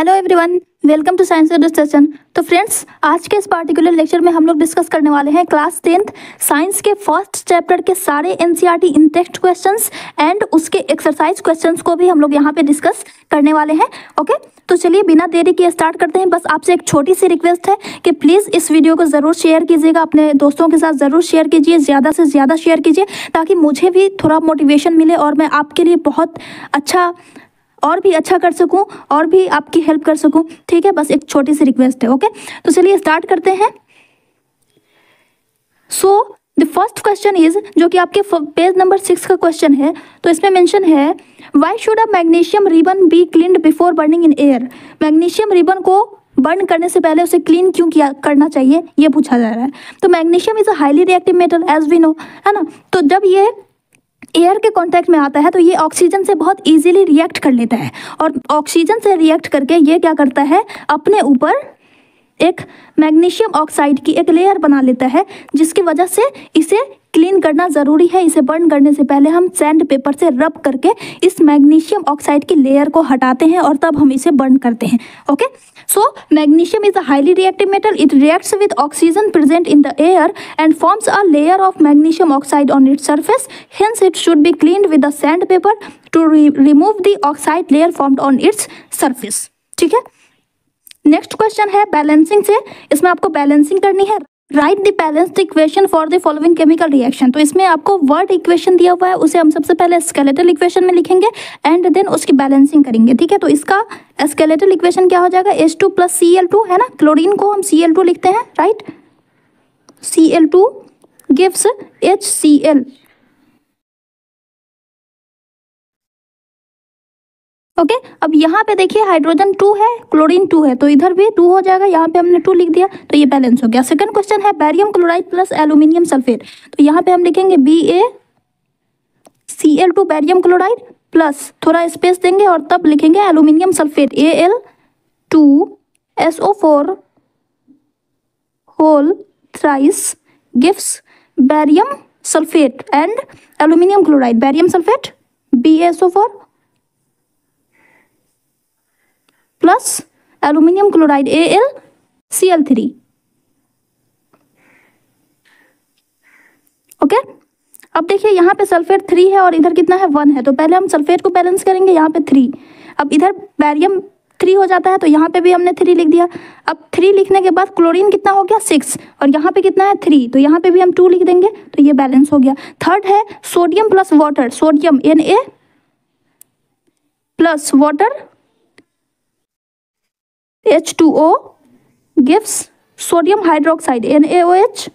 Hello everyone, welcome to science session. तो friends, आज के इस पार्टिकुलर लेक्चर में हम लोग डिस्कस करने वाले हैं क्लास 10th साइंस के फर्स्ट चैप्टर के सारे NCERT in text questions and उसके एक्सरसाइज क्वेश्चंस को भी हम लोग यहाँ पे डिस्कस करने वाले हैं। ओके, तो चलिए बिना देरी के स्टार्ट करते हैं। बस आपसे एक छोटी सी रिक्वेस्ट है कि प्लीज़ इस वीडियो को ज़रूर शेयर कीजिएगा, अपने दोस्तों के साथ ज़रूर शेयर कीजिए, ज़्यादा से ज़्यादा शेयर कीजिए ताकि मुझे भी थोड़ा मोटिवेशन मिले और मैं आपके लिए बहुत और भी अच्छा कर सकूं और भी आपकी हेल्प कर सकूं। ठीक है, बस एक छोटी सी रिक्वेस्ट है। ओके, तो चलिए स्टार्ट करते हैं। So the first question is, जो कि आपके पेज नंबर 6 का क्वेश्चन है। तो इसमें मेंशन है, why should a magnesium ribbon be cleaned before burning in air. Magnesium ribbon को बर्न करने से पहले उसे क्लीन क्यों करना चाहिए, ये पूछा जा रहा है। तो magnesium is a highly reactive metal as we know, है ना। तो जब ये एयर के कांटेक्ट में आता है तो ये ऑक्सीजन से बहुत इजीली रिएक्ट कर लेता है और ऑक्सीजन से रिएक्ट करके ये क्या करता है, अपने ऊपर एक मैग्नीशियम ऑक्साइड की एक लेयर बना लेता है, जिसकी वजह से इसे क्लीन करना ज़रूरी है। इसे बर्न करने से पहले हम सैंड पेपर से रब करके इस मैग्नीशियम ऑक्साइड की लेयर को हटाते हैं और तब हम इसे बर्न करते हैं। Okay, so magnesium is a highly reactive metal. It reacts with oxygen present in the air and forms a layer of magnesium oxide on its surface. Hence it should be cleaned with the sand paper two remove the oxide layer formed on its surface. ठीक है, next question है balancing से। इसमें आपको balancing करनी है। Right the balanced equation for the following chemical reaction. तो इसमें आपको वर्ड इक्वेशन दिया हुआ है, उसे हम सबसे पहले स्केलेटल इक्वेशन में लिखेंगे एंड देन उसकी बैलेंसिंग करेंगे। ठीक है, तो इसका स्केलेटल इक्वेशन क्या हो जाएगा, H2 + Cl2, है ना। क्लोरीन को हम Cl2 लिखते हैं, right. Cl2 gives HCl। Okay, अब यहाँ पे देखिए हाइड्रोजन 2 है, क्लोरीन 2 है, तो इधर भी 2 हो जाएगा। यहाँ पे हमने 2 लिख दिया तो ये बैलेंस हो गया। सेकंड क्वेश्चन है barium chloride plus aluminium sulphate. तो यहाँ पे हम लिखेंगे BaCl2 बैरियम क्लोराइड प्लस थोड़ा स्पेस देंगे और तब लिखेंगे aluminium sulphate Al2SO4 whole thrice gives barium sulphate and aluminium chloride barium sulphate BaSO4 plus aluminium chloride AlCl3। Okay, अब देखिए यहाँ पे सल्फेट 3 है और इधर कितना है, 1 है। तो पहले हम सल्फेट को बैलेंस करेंगे, यहाँ पे 3। अब इधर बैरियम 3 हो जाता है तो यहाँ पे भी हमने 3 लिख दिया। अब 3 लिखने के बाद क्लोरीन कितना हो गया, 6, और यहाँ पे कितना है 3, तो यहाँ पे भी हम 2 लिख देंगे तो ये बैलेंस हो गया। थर्ड है sodium plus water. Sodium Na plus water H2O gives sodium hydroxide NaOH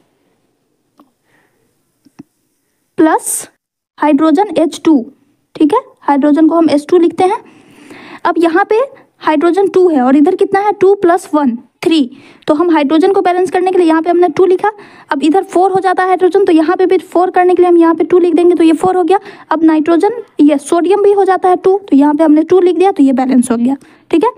plus hydrogen H2। ठीक है, हाइड्रोजन को हम H2 लिखते हैं। अब यहाँ पे हाइड्रोजन 2 है और इधर कितना है, 2 + 1 3। तो हम हाइड्रोजन को बैलेंस करने के लिए यहाँ पे हमने 2 लिखा। अब इधर 4 हो जाता है हाइड्रोजन, तो यहाँ पे भी 4 करने के लिए हम यहाँ पे 2 लिख देंगे तो ये 4 हो गया। अब नाइट्रोजन, ये सोडियम भी हो जाता है 2, तो यहाँ पे हमने 2 लिख दिया तो ये बैलेंस हो गया। ठीक है,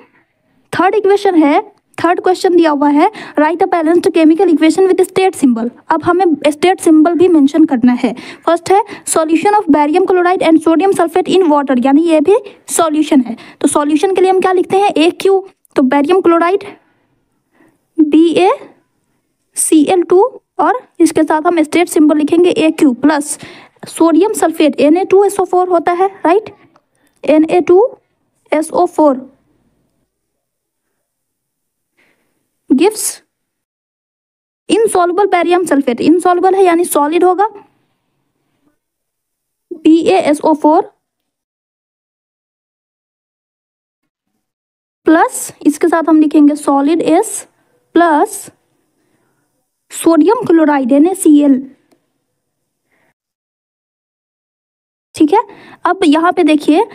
थर्ड इक्वेशन है, थर्ड क्वेश्चन दिया हुआ है, right a balanced chemical equation with state symbol. अब हमें स्टेट सिंबल भी मेंशन करना है। फर्स्ट है solution of barium chloride and sodium sulphate in water, यानी ये भी सॉल्यूशन है। तो सॉल्यूशन के लिए हम क्या लिखते हैं, AQ। तो बैरियम क्लोराइड BaCl2 और इसके साथ हम स्टेट सिंबल लिखेंगे AQ plus sodium sulphate Na2SO4 होता है, right. Na2SO4 gives insoluble barium sulphate. Insoluble है यानी सॉलिड होगा, BaSO4 प्लस इसके साथ हम लिखेंगे solid S plus sodium chloride NaCl। ठीक है, अब यहाँ पे देखिए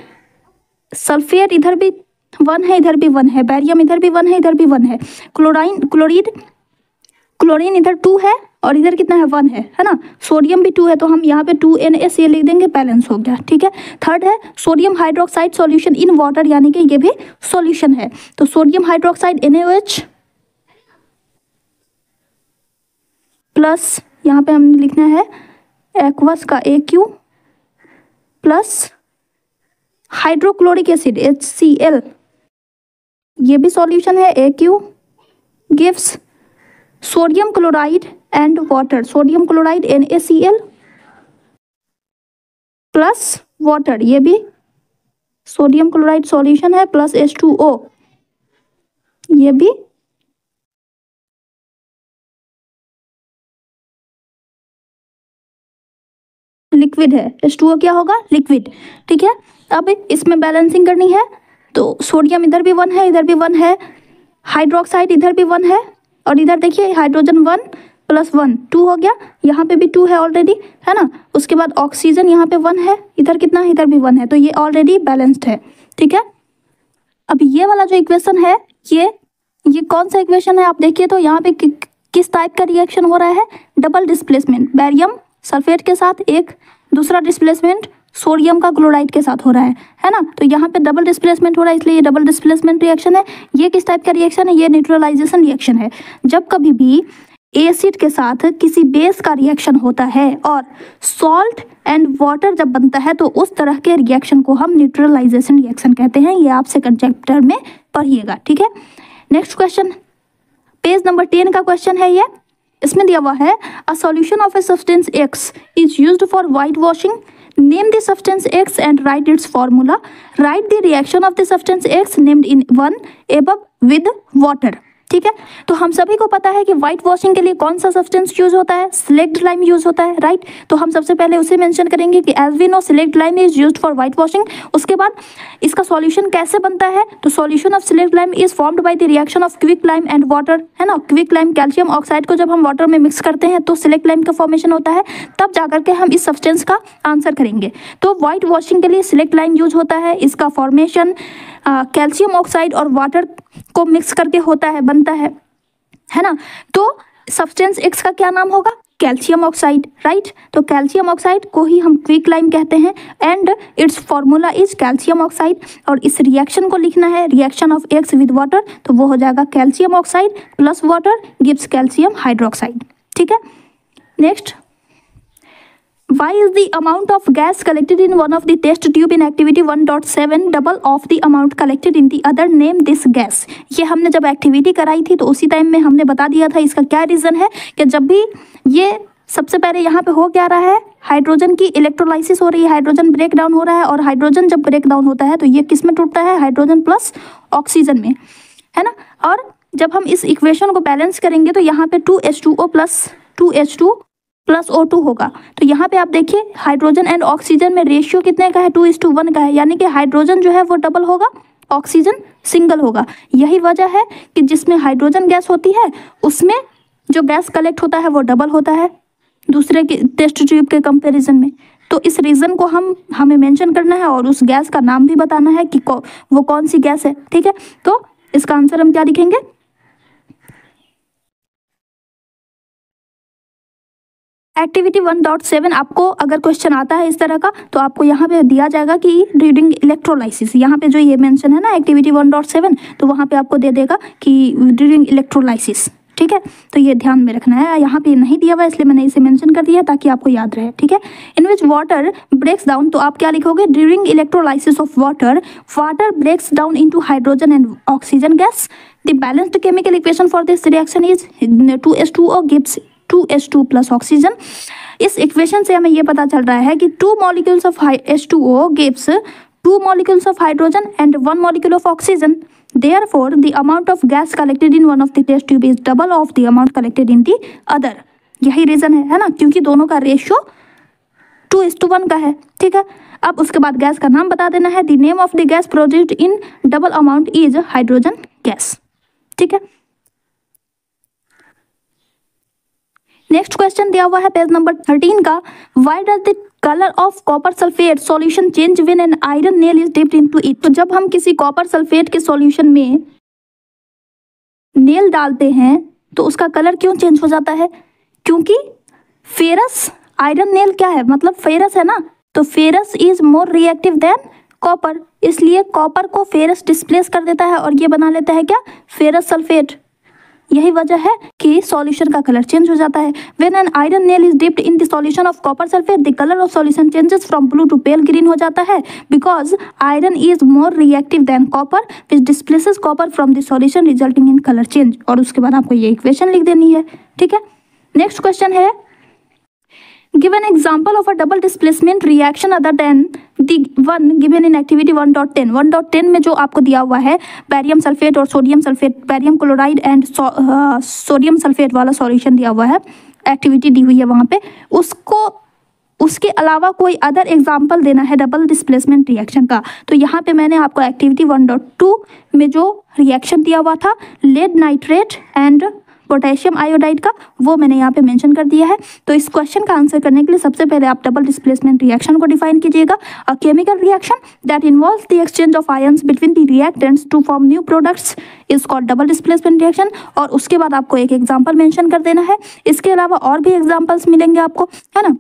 सल्फेट इधर भी 1 है, इधर भी 1 है, बैरियम इधर भी 1 है, इधर भी 1 है। क्लोरीन इधर 2 है और इधर कितना है, 1 है ना। सोडियम भी 2 है तो हम यहाँ पे 2NaCl लिख देंगे, बैलेंस हो गया। ठीक है, थर्ड है sodium hydroxide solution in water, यानी कि ये भी सॉल्यूशन है। तो सोडियम हाइड्रोक्साइड NaOH प्लस यहाँ पे हमने लिखना है एक्वस का AQ plus hydrochloric acid HCl, ये भी सॉल्यूशन है। AQ gives sodium chloride and water, sodium chloride NaCl plus water, ये भी सोडियम क्लोराइड सॉल्यूशन है प्लस H2O, ये भी लिक्विड है। H2O क्या होगा? लिक्विड। ठीक है, अब इसमें बैलेंसिंग करनी है तो सोडियम इधर भी 1 है, इधर भी 1 है, हाइड्रोक्साइड इधर भी 1 है, और इधर देखिए हाइड्रोजन 1 + 1 2 हो गया, यहाँ पे भी 2 है ऑलरेडी, है ना। उसके बाद ऑक्सीजन यहाँ पे 1 है, इधर कितना है? इधर भी 1 है, तो ये ऑलरेडी बैलेंस्ड है। ठीक है, अब ये वाला जो इक्वेशन है ये कौन सा इक्वेशन है? आप देखिए तो यहाँ पे किस टाइप का रिएक्शन हो रहा है? डबल डिस्प्लेसमेंट, बैरियम सल्फेट के साथ एक, दूसरा डिस्प्लेसमेंट सोडियम का क्लोराइड के साथ हो रहा है ना। तो यहाँ पे डबल डिस्प्लेसमेंट हो रहा है, इसलिए ये डबल डिस्प्लेसमेंट रिएक्शन है। ये किस टाइप का रिएक्शन है? ये न्यूट्रलाइजेशन रिएक्शन है। जब कभी भी एसिड के साथ किसी बेस का रिएक्शन होता है और सॉल्ट एंड वाटर जब बनता है, तो उस तरह के रिएक्शन को हम न्यूट्रलाइजेशन रिएक्शन कहते हैं। ये आपसे चैप्टर में पढ़िएगा। ठीक है, नेक्स्ट क्वेश्चन पेज नंबर 10 का क्वेश्चन है ये। इसमें दिया हुआ है a solution of a substance X is used for white washing, name the substance X and right it's formula, right the reaction of the substance X named in 1 above with water. ठीक है, तो हम सभी को पता है कि white washing के लिए कौन सा सब्सटेंस यूज होता है? सिलेक्ट लाइम यूज होता है, राइट। तो हम सबसे पहले उसे मेंशन करेंगे कि as we know slaked lime is used for white washing. उसके बाद इसका सॉल्यूशन कैसे बनता है? तो solution of slaked lime is formed by the reaction of quick lime and water, है ना। क्विक लाइम कैल्शियम ऑक्साइड को जब हम वाटर में मिक्स करते हैं तो सिलेक्ट लाइम का फॉर्मेशन होता है, तब जाकर के हम इस सब्सटेंस का आंसर करेंगे। तो व्हाइट वॉशिंग के लिए सिलेक्ट लाइम यूज होता है, इसका फॉर्मेशन कैल्शियम ऑक्साइड और वाटर को मिक्स करके होता है, बनता है ना। तो सब्सटेंस X का क्या नाम होगा? Calcium oxide, right. तो कैल्शियम ऑक्साइड को ही हम क्विक लाइम कहते हैं and it's formula is calcium oxide. और इस रिएक्शन को लिखना है reaction of X with water, तो वो हो जाएगा calcium oxide plus water gives calcium hydroxide. ठीक है, next Why is the amount of gas collected in one of the test tube in activity 1.7 double of the amount collected in the other? Name this gas। ये हमने जब activity कराई थी तो उसी time में हमने बता दिया था इसका क्या रीज़न है कि जब भी ये सबसे पहले यहाँ पे हो क्या रहा है, हाइड्रोजन की इलेक्ट्रोलाइसिस हो रही है, हाइड्रोजन ब्रेक डाउन हो रहा है, और हाइड्रोजन जब ब्रेक डाउन होता है तो ये किस में टूटता है? हाइड्रोजन प्लस ऑक्सीजन में, है ना। और जब हम इस इक्वेशन को बैलेंस करेंगे तो यहाँ पे 2H2O plus 2H2 plus O2 होगा। तो यहाँ पे आप देखिए हाइड्रोजन एंड ऑक्सीजन में रेशियो कितने का है? 2:1 का है, यानी कि हाइड्रोजन जो है वो डबल होगा, ऑक्सीजन सिंगल होगा। यही वजह है कि जिसमें हाइड्रोजन गैस होती है उसमें जो गैस कलेक्ट होता है वो डबल होता है दूसरे के टेस्ट ट्यूब के कंपैरिजन में। तो इस रीज़न को हमें मेंशन करना है और उस गैस का नाम भी बताना है कि वो कौन सी गैस है। ठीक है, तो इसका आंसर हम क्या लिखेंगे? एक्टिविटी 1.7 आपको अगर क्वेश्चन आता है इस तरह का तो आपको यहाँ पे दिया जाएगा कि ड्यूरिंग इलेक्ट्रोलाइसिस, यहाँ पे जो ये मेंशन है ना एक्टिविटी 1.7, तो वहाँ पे आपको दे देगा कि ड्यूरिंग इलेक्ट्रोलाइसिस। ठीक है, तो ये ध्यान में रखना है, यहाँ पे नहीं दिया हुआ है इसलिए मैंने इसे मेंशन कर दिया ताकि आपको याद रहे। ठीक है, in which water breaks down, तो आप क्या लिखोगे? During electrolysis of water, water breaks down into hydrogen and oxygen gas. The balanced chemical equation for this reaction is 2H2O gives 2H2 plus oxygen. इस इक्वेशन से हमें ये पता चल रहा है कि 2 molecules of H2O gives 2 molecules of hydrogen and 1 molecule of oxygen. Therefore, the amount of gas collected in one of the test tube is double of the amount collected in the other। यही reason है ना, क्योंकि दोनों का ratio 2:1 का है। ठीक है, अब उसके बाद गैस का नाम बता देना है। The name of the gas produced in double amount is hydrogen gas. ठीक है, नेक्स्ट क्वेश्चन दिया हुआ है पेज नंबर 13 का। Why does the colour of copper sulphate solution change when an iron nail is dipped into it? तो जब हम किसी कॉपर सल्फेट के सॉल्यूशन में नेल डालते हैं तो उसका कलर क्यों चेंज हो जाता है? क्योंकि फेरस आयरन नेल क्या है, मतलब फेरस है ना, तो ferrous is more reactive than copper, इसलिए कॉपर को फेरस डिस्प्लेस कर देता है और ये बना लेता है क्या? Ferrous sulphate. यही वजह है कि सॉल्यूशन का कलर चेंज हो जाता है। When an iron nail is dipped in the solution of copper sulphate the colour of solution changes from blue to pale green हो जाता है because iron is more reactive than copper which displaces copper from the solution resulting in colour change. और उसके बाद आपको ये equation लिख देनी है, ठीक है। नेक्स्ट क्वेश्चन है give an example of a double displacement reaction other than the one given in activity 1.10। 1.10 में जो आपको दिया हुआ है बैरियम सल्फेट और sodium sulphate, barium chloride and sodium sulphate वाला सॉल्यूशन दिया हुआ है, एक्टिविटी दी हुई है वहाँ पे, उसको उसके अलावा कोई अदर एग्जाम्पल देना है डबल डिस्प्लेसमेंट रिएक्शन का। तो यहाँ पे मैंने आपको एक्टिविटी 1.2 में जो रिएक्शन दिया हुआ था lead nitrate and potassium iodide का, वो मैंने यहाँ पे मेंशन कर दिया है। तो इस क्वेश्चन का आंसर करने के लिए सबसे पहले आप डबल डिस्प्लेसमेंट रिएक्शन को डिफाइन कीजिएगा। A chemical reaction that involves the exchange of ions between the reactants to form new products is called double displacement reaction. और उसके बाद आपको एक एग्जाम्पल मेंशन कर देना है। इसके अलावा और भी एग्जाम्पल्स मिलेंगे आपको, है ना।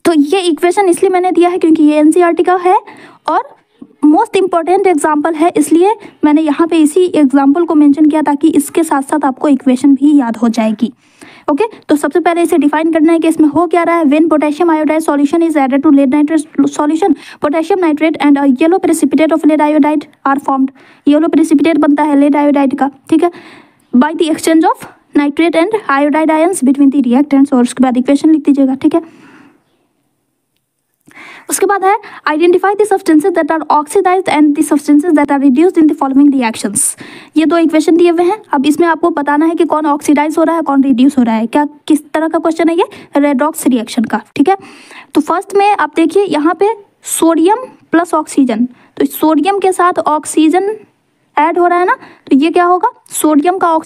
तो ये इक्वेशन इसलिए मैंने दिया है क्योंकि ये एनसीईआरटी का है और मोस्ट इंपॉर्टेंट एग्जाम्पल है, इसलिए मैंने यहाँ पे इसी एग्जाम्पल को मेंशन किया ताकि इसके साथ साथ आपको इक्वेशन भी याद हो जाएगी। ओके, तो सबसे पहले इसे डिफाइन करना है कि इसमें हो क्या रहा है। When potassium iodide solution is added to lead nitrate solution, potassium nitrate and yellow precipitate of lead iodide are formed. Yellow precipitate बनता है लेड आयोडाइड का, ठीक है, by the exchange of nitrate and iodide ions between the reactants. और उसके बाद equation लिख दीजिएगा, ठीक है। उसके बाद है identify the substances that are oxidised and the substances that are reduced in the following reactions. ये दो इक्वेशन दिए हुए हैं। अब इसमें आपको बताना है कि कौन ऑक्सीडाइज हो रहा है, कौन रिड्यूस हो रहा है। क्या किस तरह का क्वेश्चन है ये, रेडॉक्स रिएक्शन का, ठीक है। तो फर्स्ट में आप देखिए यहाँ पे सोडियम प्लस ऑक्सीजन, तो सोडियम के साथ ऑक्सीजन ऐड हो रहा है ना, तो ये क्या होगा, सोडियम का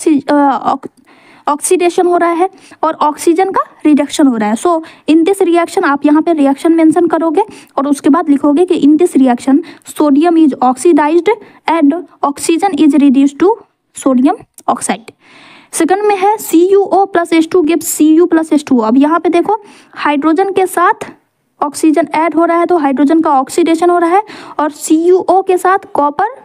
ऑक्सीडेशन हो रहा है और ऑक्सीजन का रिडक्शन हो रहा है। सो इन दिस रिएक्शन आप यहाँ पे रिएक्शन मेंशन करोगे और उसके बाद लिखोगे कि in this reaction sodium is oxidised and oxygen is reduced to sodium oxide. Second में है CuO plus H2 gives Cu plus H2। अब यहाँ पे देखो हाइड्रोजन के साथ ऑक्सीजन ऐड हो रहा है तो हाइड्रोजन का ऑक्सीडेशन हो रहा है और CuO के साथ कॉपर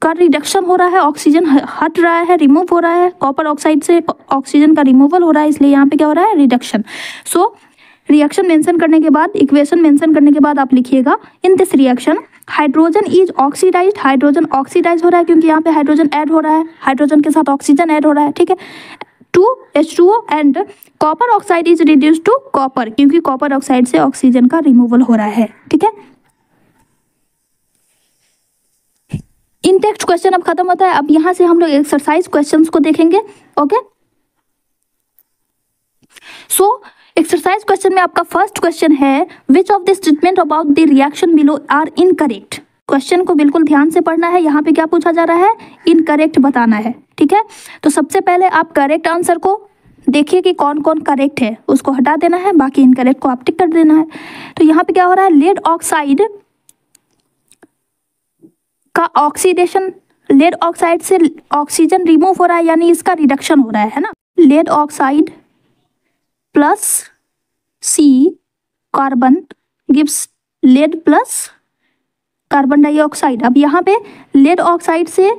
का रिडक्शन हो रहा है, ऑक्सीजन हट रहा है, रिमूव हो रहा है, कॉपर ऑक्साइड से ऑक्सीजन का रिमूवल हो रहा है, इसलिए यहाँ पे क्या हो रहा है, रिडक्शन। सो रिएक्शन मेंशन करने के बाद, इक्वेशन मेंशन करने के बाद आप लिखिएगा in this reaction hydrogen is oxidised, hydrogen oxidise हो रहा है क्योंकि यहाँ पे हाइड्रोजन ऐड हो रहा है, हाइड्रोजन के साथ ऑक्सीजन ऐड हो रहा है, ठीक है, to H2O and copper oxide is reduced to copper क्योंकि कॉपर ऑक्साइड से ऑक्सीजन का रिमूवल हो रहा है, ठीक है। इन टेक्स्ट क्वेश्चन अब खत्म होता है। अब यहाँ से हम लोग एक्सरसाइज क्वेश्चंस को देखेंगे। ओके, सो एक्सरसाइज क्वेश्चन में आपका फर्स्ट क्वेश्चन है which of the statement about the reaction below are incorrect. Question को बिल्कुल ध्यान से पढ़ना है। यहाँ पे क्या पूछा जा रहा है, इनकरेक्ट बताना है, ठीक है। तो सबसे पहले आप करेक्ट आंसर को देखिए कि कौन कौन करेक्ट है, उसको हटा देना है, बाकी इनकरेक्ट को आप टिक कर देना है। तो यहाँ पे क्या हो रहा है, लेड ऑक्साइड का ऑक्सीडेशन, लेड ऑक्साइड से ऑक्सीजन रिमूव हो रहा है यानी इसका रिडक्शन हो रहा है ना। Lead oxide plus C carbon gives lead plus carbon dioxide. अब यहाँ पे लेड ऑक्साइड से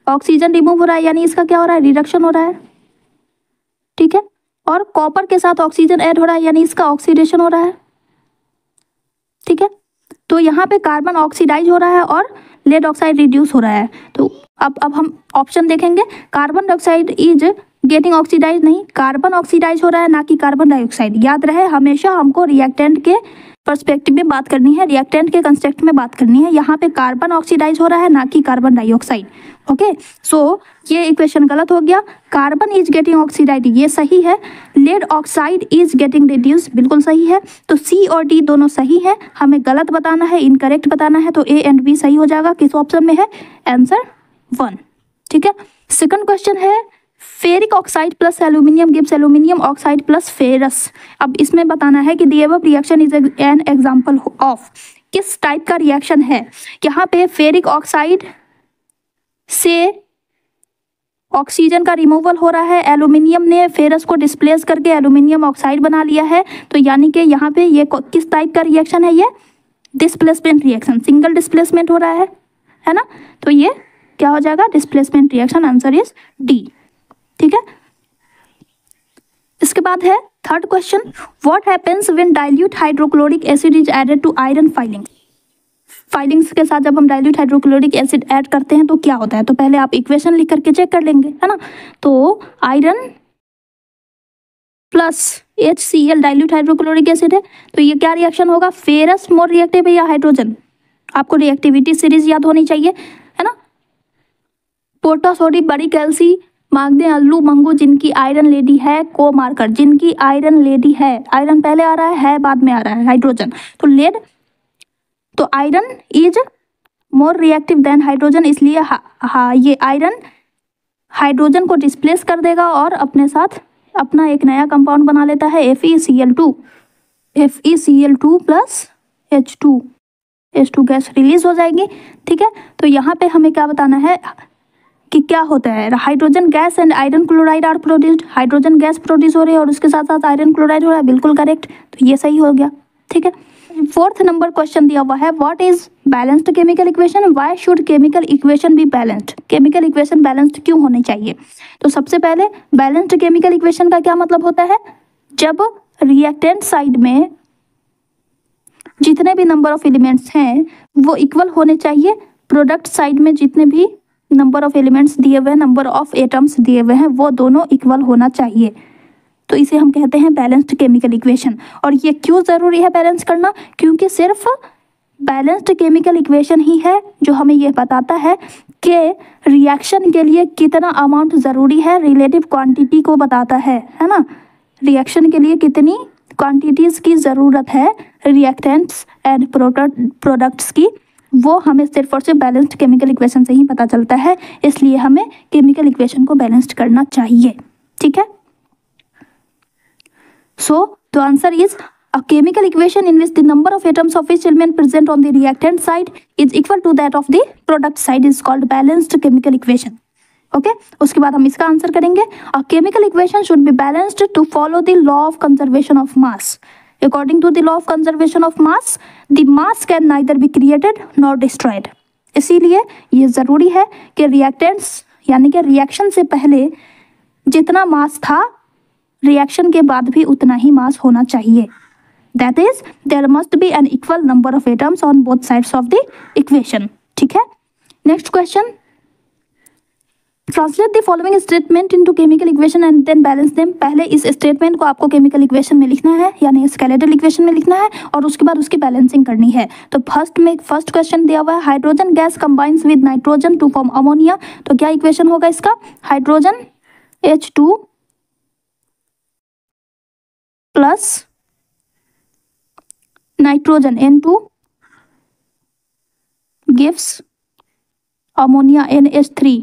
ऑक्सीजन रिमूव हो रहा है यानी इसका क्या हो रहा है, रिडक्शन हो रहा है, ठीक है। और कॉपर के साथ ऑक्सीजन ऐड हो रहा है यानी इसका ऑक्सीडेशन हो रहा है, ठीक है। तो यहाँ पे कार्बन ऑक्सीडाइज हो रहा है और लेड ऑक्साइड रिड्यूस हो रहा है। तो अब हम ऑप्शन देखेंगे, carbon dioxide is getting oxidise, नहीं, कार्बन ऑक्सीडाइज हो रहा है ना कि कार्बन डाइऑक्साइड। याद रहे हमेशा हमको रिएक्टेंट के पर्सपेक्टिव में बात करनी है, रिएक्टेंट के कंस्ट्रक्ट में बात करनी है। यहाँ पे कार्बन ऑक्सीडाइज हो रहा है ना कि कार्बन डाइऑक्साइड। ओके, सो ये इक्वेशन गलत हो गया। कार्बन इज गेटिंग ऑक्सीडाइड ये सही है, lead oxide is getting reduce बिल्कुल सही है। तो C और D दोनों सही है, हमें गलत बताना है, इनकरेक्ट बताना है। तो A एंड B सही हो जाएगा। किस ऑप्शन में है, आंसर 1, ठीक है। सेकंड क्वेश्चन है ferric oxide plus aluminium gives aluminium oxide plus ferrous. अब इसमें बताना है कि the above reaction is an example of, किस टाइप का रिएक्शन है। यहाँ पे फेरिक ऑक्साइड से ऑक्सीजन का रिमूवल हो रहा है, एल्यूमिनियम ने फेरस को डिस्प्लेस करके एल्यूमिनियम ऑक्साइड बना लिया है। तो यानी कि यहाँ पे ये किस टाइप का रिएक्शन है, ये डिस्प्लेसमेंट रिएक्शन, सिंगल डिस्प्लेसमेंट हो रहा है ना। तो ये क्या हो जाएगा, displacement reaction. Answer is D. ठीक है, इसके बाद है third question, what happens when dilute hydrochloric acid is added to iron filings. Filings के साथ जब हम डाइल्यूट हाइड्रोक्लोरिक एसिड ऐड करते हैं तो क्या होता है, तो पहले आप इक्वेशन लिख करके चेक कर लेंगे, है ना। तो iron plus HCl dilute hydrochloric acid है, तो ये क्या रिएक्शन होगा, फेरस मोर रिएक्टिव है या हाइड्रोजन। आपको रिएक्टिविटी सीरीज याद होनी चाहिए, है ना। पोटा सोडी बड़ी कैल्सी मांगदे अल्लू मंगू जिनकी आयरन लेडी है, को मार्कर जिनकी आयरन लेडी है, आयरन पहले आ रहा है बाद में आ रहा है, हाइड्रोजन तो लेड, तो iron is more reactive then hydrogen, इसलिए ये आयरन हाइड्रोजन को डिस्प्लेस कर देगा और अपने साथ अपना एक नया कंपाउंड बना लेता है FeCl2 plus H2 gas release हो जाएगी। ठीक है, तो यहाँ पे हमें क्या बताना है कि क्या होता है, hydrogen gas and iron chloride are produced, hydrogen gas produce हो रही है और उसके साथ साथ आयरन क्लोराइड हो रहा है, बिल्कुल करेक्ट, तो ये सही हो गया। ठीक है, फोर्थ नंबर क्वेश्चन दिया हुआ है, what is balanced chemical equation, why should chemical equation be balanced, chemical equation balanced क्यों होनी चाहिए। तो सबसे पहले बैलेंस्ड केमिकल इक्वेशन का क्या मतलब होता है, जब रिएक्टेंट साइड में जितने भी नंबर ऑफ एलिमेंट्स हैं वो इक्वल होने चाहिए, प्रोडक्ट साइड में जितने भी नंबर ऑफ एलिमेंट्स दिए हुए हैं, नंबर ऑफ एटम्स दिए हुए हैं, वो दोनों इक्वल होना चाहिए, तो इसे हम कहते हैं बैलेंस्ड केमिकल इक्वेशन। और ये क्यों ज़रूरी है बैलेंस करना, क्योंकि सिर्फ बैलेंस्ड केमिकल इक्वेशन ही है जो हमें यह बताता है कि रिएक्शन के लिए कितना अमाउंट ज़रूरी है, रिलेटिव क्वांटिटी को बताता है ना, रिएक्शन के लिए कितनी क्वांटिटीज़ की ज़रूरत है रिएक्टेंट्स एंड प्रोडक्ट्स की, वो हमें सिर्फ और सिर्फ बैलेंस्ड केमिकल इक्वेशन से ही पता चलता है, इसलिए हमें केमिकल इक्वेशन को बैलेंस्ड करना चाहिए। ठीक है, so the answer is a chemical equation in which the number of atoms of each element present on the reactant side is equal to that of the product side is called balanced chemical equation. Okay, उसके बाद हम इसका answer करेंगे, a chemical equation should be balanced to follow the law of conservation of mass. According to the law of conservation of mass, the mass can neither be created nor destroyed. इसीलिए ये ज़रूरी है कि reactants यानी कि reaction से पहले जितना मास था रिएक्शन के बाद भी उतना ही मास होना चाहिए, that is there must be an equal number of atoms on both sides of the equation. ठीक है, next question, translate the following statement into chemical equation and then balance them. पहले इस स्टेटमेंट को आपको chemical equation में लिखना है, यानी स्केलेटल इक्वेशन में लिखना है, और उसके बाद उसकी बैलेंसिंग करनी है। तो फर्स्ट क्वेश्चन दिया हुआ है, hydrogen gas combines with nitrogen to form ammonia, तो क्या इक्वेशन होगा इसका, hydrogen H2 plus nitrogen N2 gives ammonia NH3।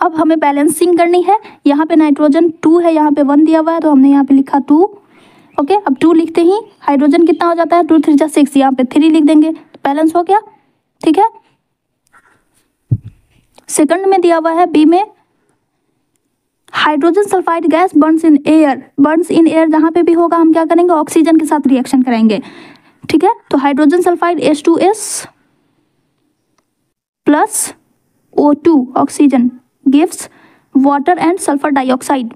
अब हमें बैलेंसिंग करनी है, यहाँ पे नाइट्रोजन 2 है, यहाँ पे 1 दिया हुआ है, तो हमने यहाँ पे लिखा 2। ओके, अब 2 लिखते ही हाइड्रोजन कितना हो जाता है, 2 3 जा 6, यहाँ पे 3 लिख देंगे, तो बैलेंस हो गया। ठीक है, सेकंड में दिया हुआ है बी में, hydrogen sulphide gas Burns in air, जहाँ पे भी होगा हम क्या करेंगे, ऑक्सीजन के साथ रिएक्शन कराएंगे। ठीक है, तो hydrogen sulphide H2S plus O2 oxygen gives water and sulphur dioxide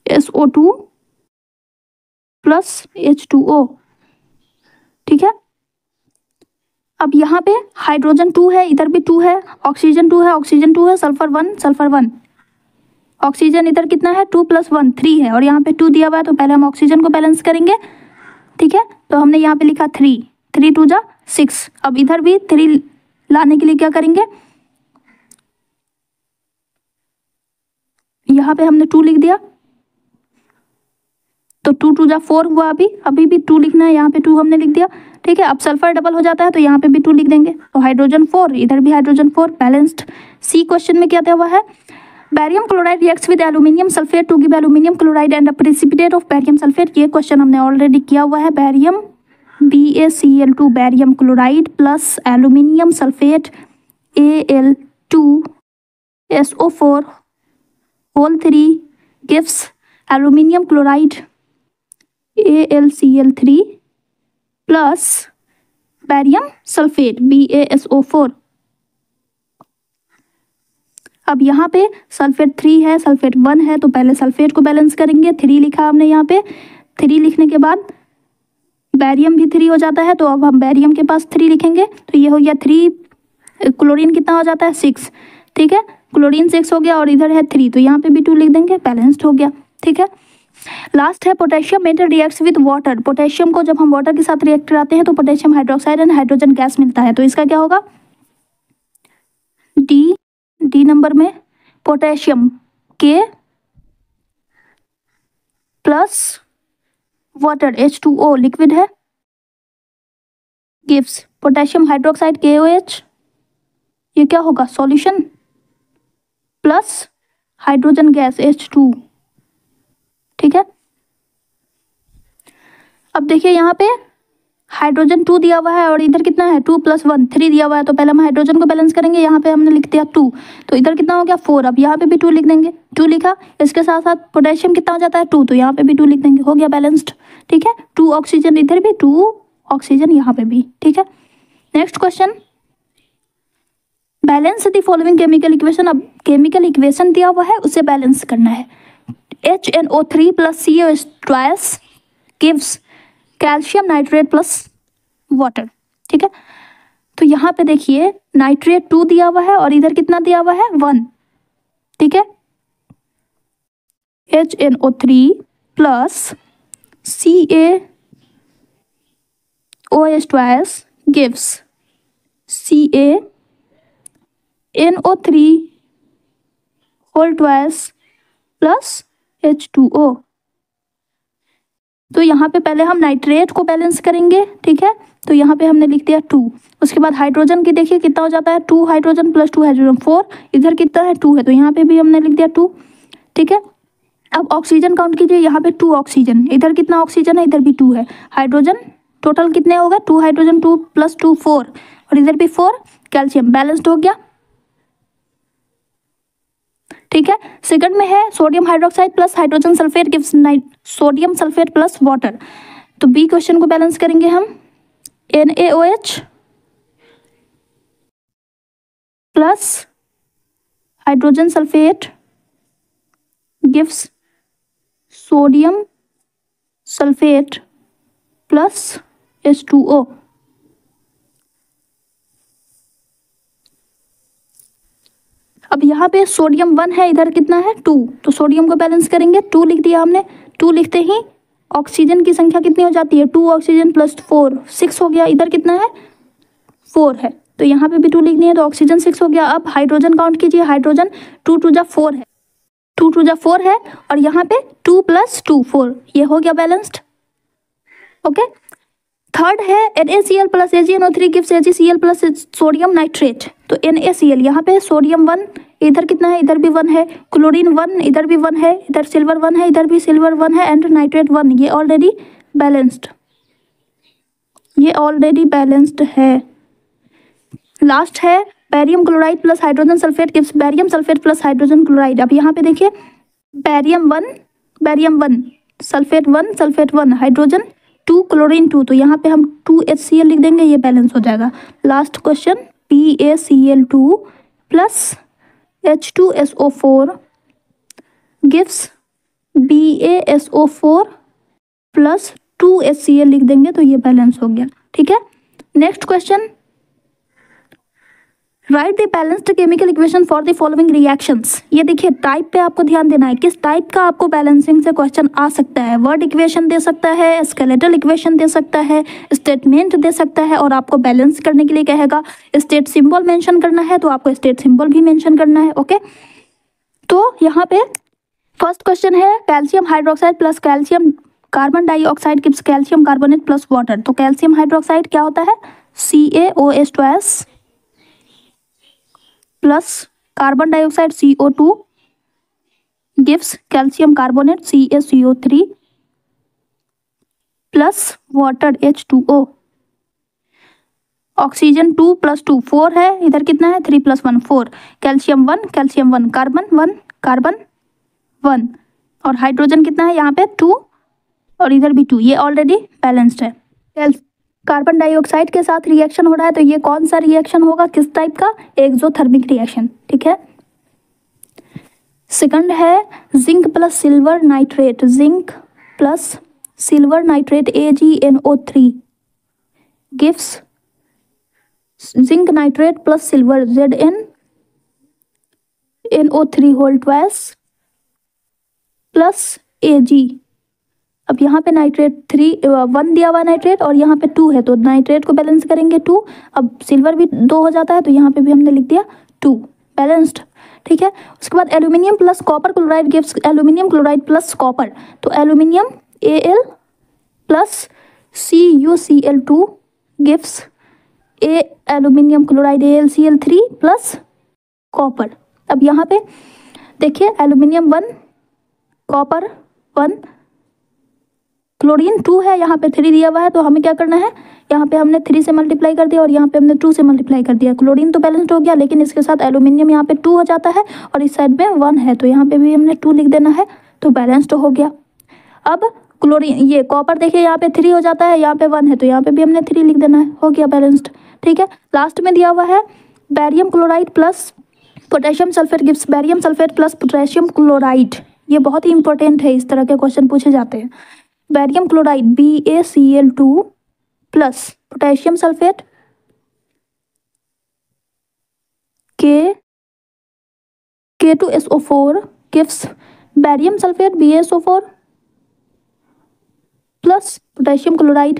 SO2 plus H2O। ठीक है, अब यहाँ पे हाइड्रोजन 2 है, इधर भी 2 है, ऑक्सीजन 2 है, ऑक्सीजन 2 है, सल्फर 1, ऑक्सीजन इधर कितना है 2 + 1 3 है, और यहाँ पे 2 दिया हुआ है, तो पहले हम ऑक्सीजन को बैलेंस करेंगे। ठीक है, तो हमने यहाँ पे लिखा 3 2 जा 6। अब इधर भी 3 लाने के लिए क्या करेंगे, यहाँ पे हमने 2 लिख दिया, तो 2 2 जा 4 हुआ, अभी भी 2 लिखना है, यहाँ पे 2 हमने लिख दिया। ठीक है, अब सल्फर डबल हो जाता है तो यहाँ पे भी 2 लिख देंगे, तो हाइड्रोजन 4, इधर भी हाइड्रोजन 4, बैलेंस्ड। सी क्वेश्चन में क्या दिया हुआ है, barium chloride reacts with aluminium sulphate to give aluminium chloride and a precipitate of barium sulphate. ये क्वेश्चन हमने ऑलरेडी किया हुआ है, barium BaCl2 barium chloride plus aluminium sulphate Al2SO4 whole 3 gives aluminium chloride AlCl3 plus barium sulphate BaSO4। अब यहाँ पे sulphate 3 है, sulphate 1 है, तो पहले सल्फेट को बैलेंस करेंगे। 3 लिखा हमने यहाँ पे। 3 लिखने के बाद बैरियम भी 3 हो जाता है, तो अब हम बैरियम के पास 3 लिखेंगे, तो ये हो गया 3। क्लोरीन कितना हो जाता है 6, ठीक है। क्लोरीन 6 हो गया और इधर है 3, तो यहाँ पे भी 2 लिख देंगे, बैलेंस्ड हो गया, ठीक है। लास्ट है potassium metal reacts with water. Potassium को जब हम वाटर के साथ रिएक्ट कराते हैं तो potassium hydroxide and hydrogen gas मिलता है, तो इसका क्या होगा डी नंबर में पोटेशियम के प्लस वाटर H2O लिक्विड है, गिव्स पोटेशियम हाइड्रोक्साइड KOH, ये क्या होगा solution, plus hydrogen gas H2, ठीक है। अब देखिए यहाँ पे हाइड्रोजन 2 दिया हुआ है और इधर कितना है 2 + 1 3 दिया हुआ है, तो पहले हम हाइड्रोजन को बैलेंस करेंगे। यहाँ पे हमने लिख दिया 2, तो इधर कितना हो गया 4। अब यहाँ पे भी 2 लिख देंगे, 2 लिखा। इसके साथ साथ पोटेशियम कितना हो जाता है 2, तो यहाँ पे भी 2 लिख देंगे, हो गया बैलेंस्ड, ठीक है। 2 ऑक्सीजन इधर भी, 2 ऑक्सीजन यहाँ पे भी, ठीक है। Next question, balance the following chemical equation. अब केमिकल इक्वेशन दिया हुआ है, उसे बैलेंस करना है। HNO3 + COH2 gives calcium nitrate plus water, ठीक है। तो यहाँ पे देखिए नाइट्रेट 2 दिया हुआ है और इधर कितना दिया हुआ है 1, ठीक है। HNO3 + CaOH2 gives CaNO3 whole twice plus H2O। तो यहाँ पे पहले हम नाइट्रेट को बैलेंस करेंगे, ठीक है। तो यहाँ पे हमने लिख दिया 2। उसके बाद हाइड्रोजन की देखिए कितना हो जाता है 2 हाइड्रोजन प्लस 2 हाइड्रोजन 4, इधर कितना है 2 है, तो यहाँ पे भी हमने लिख दिया 2, ठीक है। अब ऑक्सीजन काउंट कीजिए, यहाँ पे 2 ऑक्सीजन, इधर कितना ऑक्सीजन है, इधर भी 2 है। हाइड्रोजन टोटल कितने हो गए 2 हाइड्रोजन 2 + 2 4 और इधर भी 4। कैल्शियम बैलेंस्ड हो गया, ठीक है। सेकंड में है sodium hydroxide plus hydrogen sulphate gives sodium sulphate plus water. तो बी क्वेश्चन को बैलेंस करेंगे हम। NaOH plus hydrogen sulphate gives sodium sulphate plus H2O। अब यहाँ पे सोडियम 1 है, इधर कितना है 2, तो सोडियम को बैलेंस करेंगे। 2 लिख दिया हमने। 2 लिखते ही ऑक्सीजन की संख्या कितनी हो जाती है 2 ऑक्सीजन प्लस 4 6 हो गया। इधर कितना है 4 है, तो यहाँ पे भी 2 लिखनी है, तो ऑक्सीजन 6 हो गया। अब हाइड्रोजन काउंट कीजिए, हाइड्रोजन 2 × 4 है, 2 × 4 है और यहाँ पे 2 + 2 4, ये हो गया बैलेंस्ड, ओके। थर्ड है NaCl plus AgNO3 gives AgCl plus sodium nitrate. तो NaCl यहाँ पे सोडियम 1, इधर कितना है, इधर भी 1 है। क्लोरीन 1, इधर भी 1 है, इधर सिल्वर 1 है, इधर भी सिल्वर 1 है, एंड नाइट्रेट 1, ये ऑलरेडी बैलेंस्ड, ये ऑलरेडी बैलेंस्ड है। लास्ट है barium chloride plus hydrogen sulphate gives barium sulphate plus hydrogen chloride. अब यहाँ पे देखिए barium 1 sulphate 1 sulphate 1 hydrogen 2 chlorine 2, तो यहाँ पे हम 2HCl लिख देंगे, ये बैलेंस हो जाएगा। Last question PaCl2 plus H2SO4 gives BaSO4 plus 2HCl लिख देंगे, तो ये बैलेंस हो गया, ठीक है। Next question, right the balanced chemical equation for the following reactions. ये देखिए टाइप पे आपको ध्यान देना है, किस टाइप का आपको बैलेंसिंग से क्वेश्चन आ सकता है। वर्ड इक्वेशन दे सकता है, स्केलेटल इक्वेशन दे सकता है, स्टेटमेंट दे सकता है, और आपको बैलेंस करने के लिए कहेगा स्टेट सिंबल मेंशन करना है, तो आपको स्टेट सिंबल भी मेंशन करना है, ओके। तो यहाँ पे फर्स्ट क्वेश्चन है calcium hydroxide plus calcium carbon dioxide gives calcium carbonate plus water. तो कैल्शियम हाइड्रोक्साइड क्या होता है CaOH2 plus carbon dioxide CO2 gives calcium carbonate CaCO3 plus water H2O। Oxygen 2 + 2 4 है, इधर कितना है 3 + 1 4। कैल्शियम 1 कार्बन 1 और हाइड्रोजन कितना है यहाँ पे 2 और इधर भी 2, ये ऑलरेडी बैलेंस्ड है। कार्बन डाइऑक्साइड के साथ रिएक्शन हो रहा है, तो ये कौन सा रिएक्शन होगा, किस टाइप का, एक्सोथर्मिक रिएक्शन। ठीक है। सेकंड है zinc plus silver nitrate, zinc plus silver nitrate AgNO3 gives zinc nitrate plus silver ZnNO3 whole twice plus Ag। अब यहाँ पे नाइट्रेट 1 दिया हुआ नाइट्रेट और यहाँ पे 2 है, तो नाइट्रेट को बैलेंस करेंगे 2। अब सिल्वर भी 2 हो जाता है, तो यहाँ पे भी हमने लिख दिया 2 बैलेंस्ड। ठीक है। उसके बाद aluminium plus copper chloride gives aluminium chloride plus copper, तो aluminium Al plus CuCl2 gives aluminium chloride AlCl3 plus copper. अब यहाँ पे देखिए एल्यूमिनियम 1 कॉपर 1 क्लोरीन 2 है, यहाँ पे 3 दिया हुआ है, तो हमें क्या करना है, यहाँ पे हमने 3 से मल्टीप्लाई कर दिया और यहाँ पे हमने 2 से मल्टीप्लाई कर दिया। क्लोरीन तो बैलेंस्ड हो गया, लेकिन इसके साथ एल्यूमिनियम यहाँ पे 2 हो जाता है और इस साइड में 1 है, तो यहाँ पे भी हमने 2 लिख देना है, तो बैलेंस्ड हो गया। अब क्लोरीन ये कॉपर देखिए यहाँ पे 3 हो जाता है, यहाँ पे 1 है, तो यहाँ पे भी हमने 3 लिख देना है, हो गया बैलेंस्ड। ठीक है। लास्ट में दिया हुआ है barium chloride plus potassium sulphate gives barium sulphate plus potassium chloride. ये बहुत ही इंपॉर्टेंट है, इस तरह के क्वेश्चन पूछे जाते हैं। Barium chloride BaCl2 plus potassium sulphate K2SO4 gives barium sulphate BaSO4 plus potassium chloride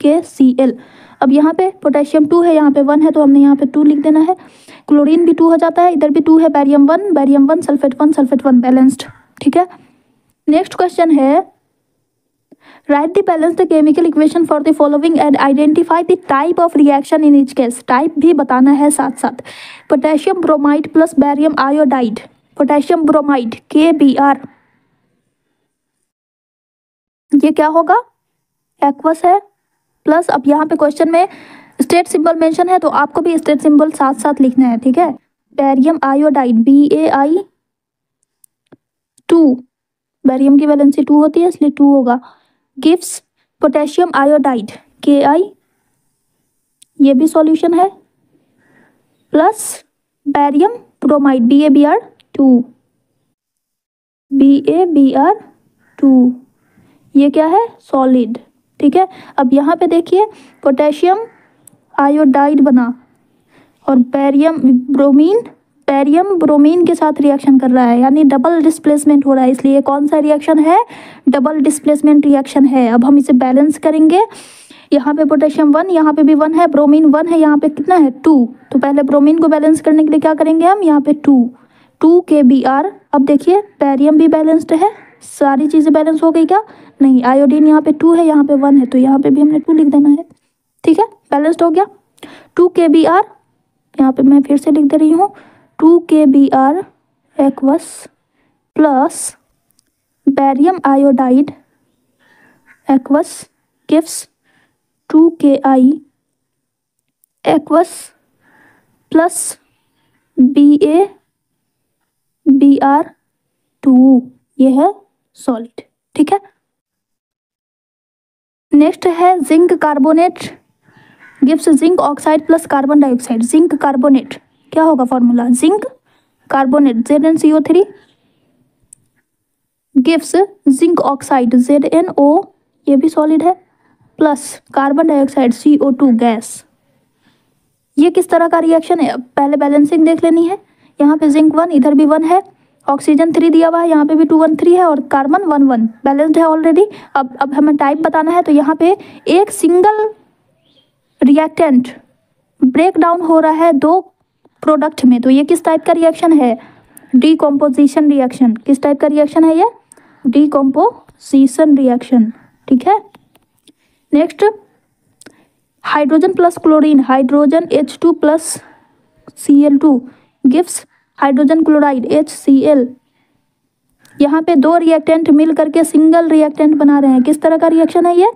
KCl। अब यहाँ पे पोटेशियम 2 है, यहाँ पे 1 है, तो हमने यहाँ पे 2 लिख देना है। क्लोरीन भी 2 हो जाता है, इधर भी 2 है, बैरियम 1 सल्फेट 1 बैलेंस्ड। ठीक है। नेक्स्ट क्वेश्चन है right the balanced chemical equation for the following and identify the type of reaction in each case. Type भी बताना है साथ साथ। Potassium bromide plus barium iodide, potassium bromide KBr, ये क्या होगा, एक्वस है। प्लस अब यहाँ पे क्वेश्चन में स्टेट सिंबल मेंशन है, तो आपको भी स्टेट सिंबल साथ साथ लिखना है। ठीक है। बैरियम आयोडाइड Bai2, बैरियम की वैलेंसी 2 होती है, इसलिए 2 होगा। गिव्स पोटेशियम आयोडाइड Ki, ये भी सॉल्यूशन है, प्लस बैरियम ब्रोमाइड BaBr2, ये क्या है, सॉलिड। ठीक है। अब यहाँ पे देखिए पोटेशियम आयोडाइड बना और बैरियम ब्रोमीन के साथ रिएक्शन कर रहा है, यानी डबल डिस्प्लेसमेंट हो रहा है, इसलिए कौन सा रिएक्शन है, डबल डिस्प्लेसमेंट रिएक्शन है। अब हम इसे बैलेंस करेंगे, यहाँ पे पोटेशियम 1, यहाँ पे भी 1 है, ब्रोमीन 1 है, यहाँ पे कितना है 2, तो पहले ब्रोमीन को बैलेंस करने के लिए क्या करेंगे हम, यहाँ पे 2 KBr। अब देखिए बैरियम भी बैलेंस्ड है, सारी चीज़ें बैलेंस हो गई क्या, नहीं, आयोडीन यहाँ पे 2 है, यहाँ पे 1 है, तो यहाँ पे भी हमने 2 लिख देना है। ठीक है, बैलेंस्ड हो गया। 2 KBr, यहाँ पे मैं फिर से लिख दे रही हूँ, 2 KBr aqueous plus barium iodide aqueous gives 2 Ki aqueous plus BaBr2, ये है सॉलिड। ठीक है। नेक्स्ट है zinc carbonate gives zinc oxide plus carbon dioxide. Zinc carbonate क्या होगा formula, zinc carbonate ZnCO3 gives zinc oxide ZnO, ये भी solid है, plus carbon dioxide CO2 gas. ये किस तरह का रिएक्शन है, पहले बैलेंसिंग देख लेनी है। यहाँ पे जिंक 1, इधर भी 1 है, ऑक्सीजन 3 दिया हुआ है, यहाँ पे भी 2 1 3 है और कार्बन 1 1 बैलेंस्ड है ऑलरेडी। अब हमें टाइप बताना है, तो यहाँ पे एक सिंगल रिएक्टेंट ब्रेक डाउन हो रहा है 2 प्रोडक्ट में, तो ये किस टाइप का रिएक्शन है, डीकम्पोजिशन रिएक्शन। किस टाइप का रिएक्शन है ये, डीकम्पोजिशन रिएक्शन। ठीक है। Next hydrogen plus chlorine, hydrogen H2 plus Cl2 gives hydrogen chloride HCl। यहाँ पे 2 रिएक्टेंट मिल करके सिंगल रिएक्टेंट बना रहे हैं, किस तरह का रिएक्शन है ये,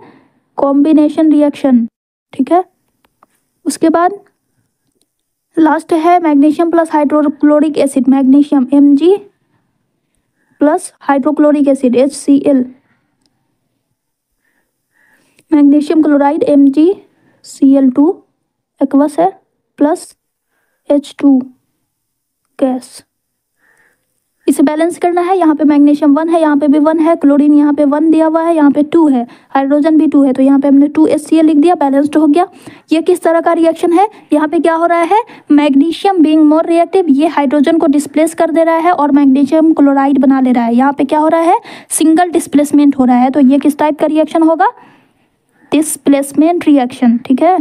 कॉम्बिनेशन रिएक्शन। ठीक है। उसके बाद लास्ट है magnesium plus hydrochloric acid, magnesium Mg plus hydrochloric acid HCl, magnesium chloride Mg Cl2 aqueous है प्लस H2 गैस। इसे बैलेंस करना है। यहाँ पे मैग्नीशियम 1 है, यहाँ पे भी 1 है, क्लोरीन यहाँ पे 1 दिया हुआ है, यहाँ पे 2 है, हाइड्रोजन भी 2 है, तो यहाँ पे हमने 2HCl लिख दिया, बैलेंस्ड हो गया। ये किस तरह का रिएक्शन है? यहाँ पे क्या हो रहा है? मैग्नीशियम बीइंग मोर रिएक्टिव, ये हाइड्रोजन को डिस्प्लेस कर दे रहा है और मैग्नीशियम क्लोराइड बना ले रहा है। यहाँ पे क्या हो रहा है? सिंगल डिस्प्लेसमेंट हो रहा है। तो ये किस टाइप का रिएक्शन होगा? Displacement reaction. ठीक है,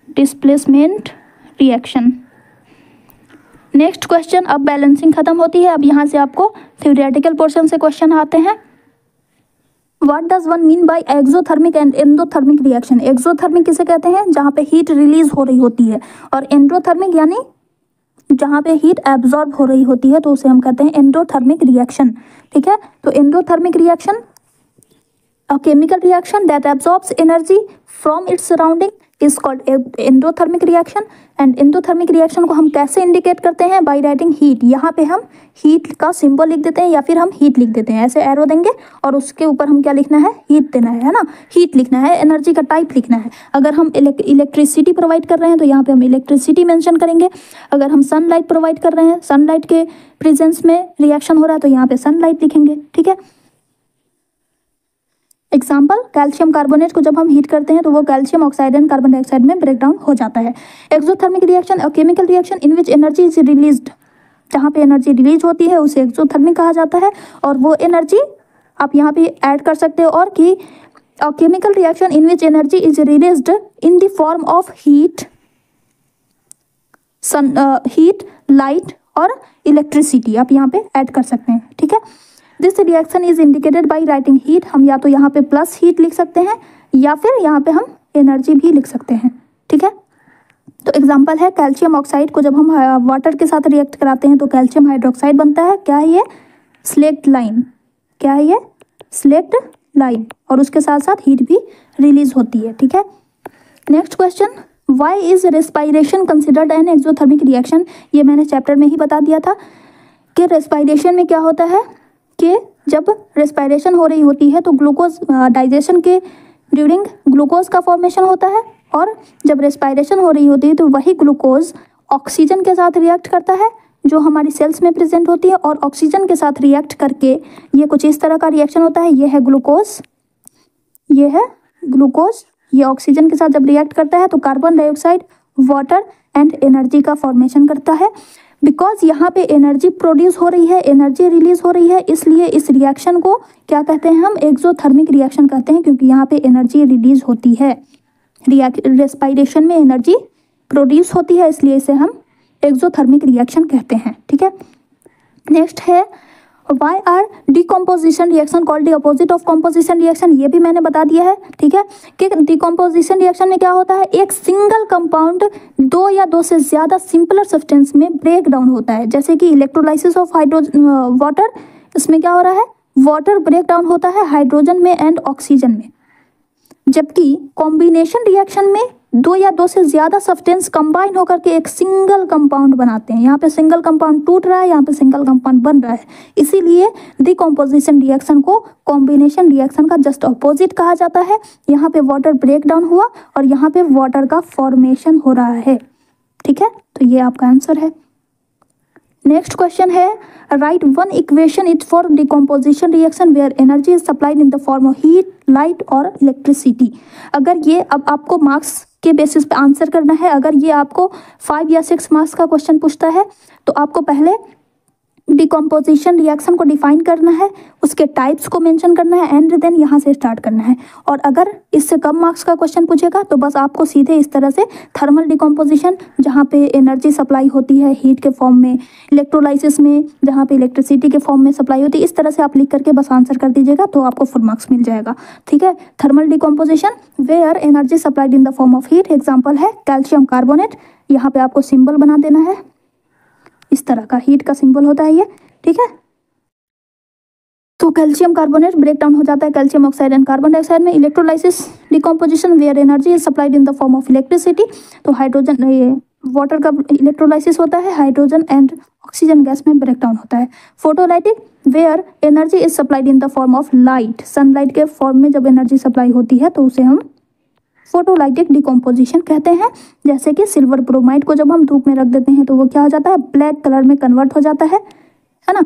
डिस्प्लेसमेंट रिएक्शन। नेक्स्ट क्वेश्चन, अब बैलेंसिंग खत्म होती है। अब यहाँ से आपको थ्योरेटिकल पोर्शन से क्वेश्चन आते हैं। What does one mean by exothermic and endothermic reaction? Exothermic किसे कहते हैं? जहाँ पे हीट रिलीज हो रही होती है, और एंडोथर्मिक यानी जहाँ पे हीट एब्जॉर्ब हो रही होती है, तो उसे हम कहते हैं एंडोथर्मिक रिएक्शन। ठीक है, तो endothermic reaction a chemical reaction that absorbs energy from its surrounding is called endothermic reaction। And endothermic reaction को हम कैसे इंडिकेट करते हैं? By writing heat. यहाँ पे हम हीट का सिंबल लिख देते हैं या फिर हम हीट लिख देते हैं, ऐसे एरो देंगे और उसके ऊपर हम क्या लिखना है? हीट देना है ना, हीट लिखना है, एनर्जी का टाइप लिखना है। अगर हम इलेक्ट्रिसिटी प्रोवाइड कर रहे हैं तो यहाँ पे हम इलेक्ट्रिसिटी मेंशन करेंगे। अगर हम सनलाइट प्रोवाइड कर रहे हैं, सनलाइट के प्रेजेंस में रिएक्शन हो रहा है, तो यहाँ पे सनलाइट लिखेंगे। ठीक है, एग्जाम्पल, कैल्शियम कार्बोनेट को जब हम हीट करते हैं तो वो calcium oxide and carbon dioxide में ब्रेक डाउन हो जाता है। Exothermic reaction a chemical reaction in which energy is released, जहाँ पे एनर्जी रिलीज होती है उसे एक्सोथर्मिक कहा जाता है। और वो एनर्जी आप यहाँ पे ऐड कर सकते हो, और कि अ chemical reaction in which energy is released in the form of heat, heat, light और इलेक्ट्रिसिटी आप यहाँ पे ऐड कर सकते हैं। ठीक है, this reaction is indicated by writing heat. हम या तो यहाँ पे प्लस हीट लिख सकते हैं या फिर यहाँ पे हम एनर्जी भी लिख सकते हैं। ठीक है, तो एग्जांपल है, कैल्शियम ऑक्साइड को जब हम वाटर के साथ रिएक्ट कराते हैं तो कैल्शियम हाइड्रोक्साइड बनता है। क्या है ये? Slaked lime. क्या है ये? Slaked lime. और उसके साथ साथ हीट भी रिलीज होती है। ठीक है, next question, why is respiration considered an exothermic reaction? ये मैंने चैप्टर में ही बता दिया था कि रेस्पायरेशन में क्या होता है कि जब रेस्पायरेशन हो रही होती है तो ग्लूकोज डाइजेशन के ड्यूरिंग ग्लूकोज का फॉर्मेशन होता है, और जब रेस्पायरेशन हो रही होती है तो वही ग्लूकोज ऑक्सीजन के साथ रिएक्ट करता है जो हमारी सेल्स में प्रेजेंट होती है, और ऑक्सीजन के साथ रिएक्ट करके ये कुछ इस तरह का रिएक्शन होता है। ये है ग्लूकोज, ये है ग्लूकोज, ये ऑक्सीजन के साथ जब रिएक्ट करता है तो carbon dioxide, water and energy का फॉर्मेशन करता है। बिकॉज यहाँ पे एनर्जी प्रोड्यूस हो रही है, एनर्जी रिलीज हो रही है, इसलिए इस रिएक्शन को क्या कहते हैं? हम एक्सोथर्मिक रिएक्शन कहते हैं, क्योंकि यहाँ पे एनर्जी रिलीज होती है। रेस्पायरेशन में एनर्जी प्रोड्यूस होती है, इसलिए इसे हम एक्सोथर्मिक रिएक्शन कहते हैं। ठीक है, नेक्स्ट है, why are decomposition reactions called the opposite of composition reaction? ये भी मैंने बता दिया है। ठीक है, कि डिकम्पोजिशन रिएक्शन में क्या होता है? एक सिंगल कंपाउंड दो या दो से ज्यादा सिंपलर सब्सटेंस में ब्रेक डाउन होता है। जैसे कि इलेक्ट्रोलाइसिस ऑफ वाटर, इसमें क्या हो रहा है? वाटर ब्रेक डाउन होता है हाइड्रोजन में एंड ऑक्सीजन में। जबकि कॉम्बिनेशन रिएक्शन में दो या दो से ज्यादा सब्सटेंस कंबाइन होकर के एक सिंगल कंपाउंड बनाते हैं। यहाँ पे सिंगल कंपाउंड टूट रहा है, यहाँ पे सिंगल कंपाउंड बन रहा है, इसीलिए डिकम्पोजिशन रिएक्शन को कॉम्बिनेशन रिएक्शन का जस्ट अपोजिट कहा जाता है। यहाँ पे वाटर ब्रेक डाउन हुआ और यहाँ पे वाटर का फॉर्मेशन हो रहा है। ठीक है, तो ये आपका आंसर है। नेक्स्ट क्वेश्चन है, write one equation is for decomposition reaction where energy is supplied in the form of heat, light और इलेक्ट्रिसिटी। अगर ये अब आपको मार्क्स के बेसिस पे आंसर करना है, अगर ये आपको 5 या 6 मार्क्स का क्वेश्चन पूछता है तो आपको पहले डिकम्पोजिशन रिएक्शन को डिफाइन करना है, उसके टाइप्स को मेंशन करना है, एंड देन यहाँ से स्टार्ट करना है। और अगर इससे कम मार्क्स का क्वेश्चन पूछेगा तो बस आपको सीधे इस तरह से थर्मल डिकम्पोजिशन, जहाँ पे एनर्जी सप्लाई होती है हीट के फॉर्म में, इलेक्ट्रोलाइसिस में जहाँ पे इलेक्ट्रिसिटी के फॉर्म में सप्लाई होती है, इस तरह से आप लिख करके बस आंसर कर दीजिएगा तो आपको फुल मार्क्स मिल जाएगा। ठीक है, thermal decomposition where energy supplied in the form of heat, example है कैल्शियम कार्बोनेट। यहाँ पे आपको सिंबल बना देना है, इस तरह का हीट का सिंबल होता है ये। ठीक है, तो कैल्शियम कार्बोनेट ब्रेक डाउन हो जाता है calcium oxide and carbon dioxide में। Electrolysis decomposition where energy is supplied in the form of electricity, तो हाइड्रोजन, ये वाटर का इलेक्ट्रोलाइसिस होता है, हाइड्रोजन एंड ऑक्सीजन गैस में ब्रेक डाउन होता है। Photolytic where energy is supplied in the form of light, sunlight के फॉर्म में जब एनर्जी सप्लाई होती है तो उसे हम फोटोलाइटिक डिकम्पोजिशन कहते हैं। जैसे कि सिल्वर ब्रोमाइड को जब हम धूप में रख देते हैं तो वो क्या हो जाता है, ब्लैक कलर में कन्वर्ट हो जाता है ना।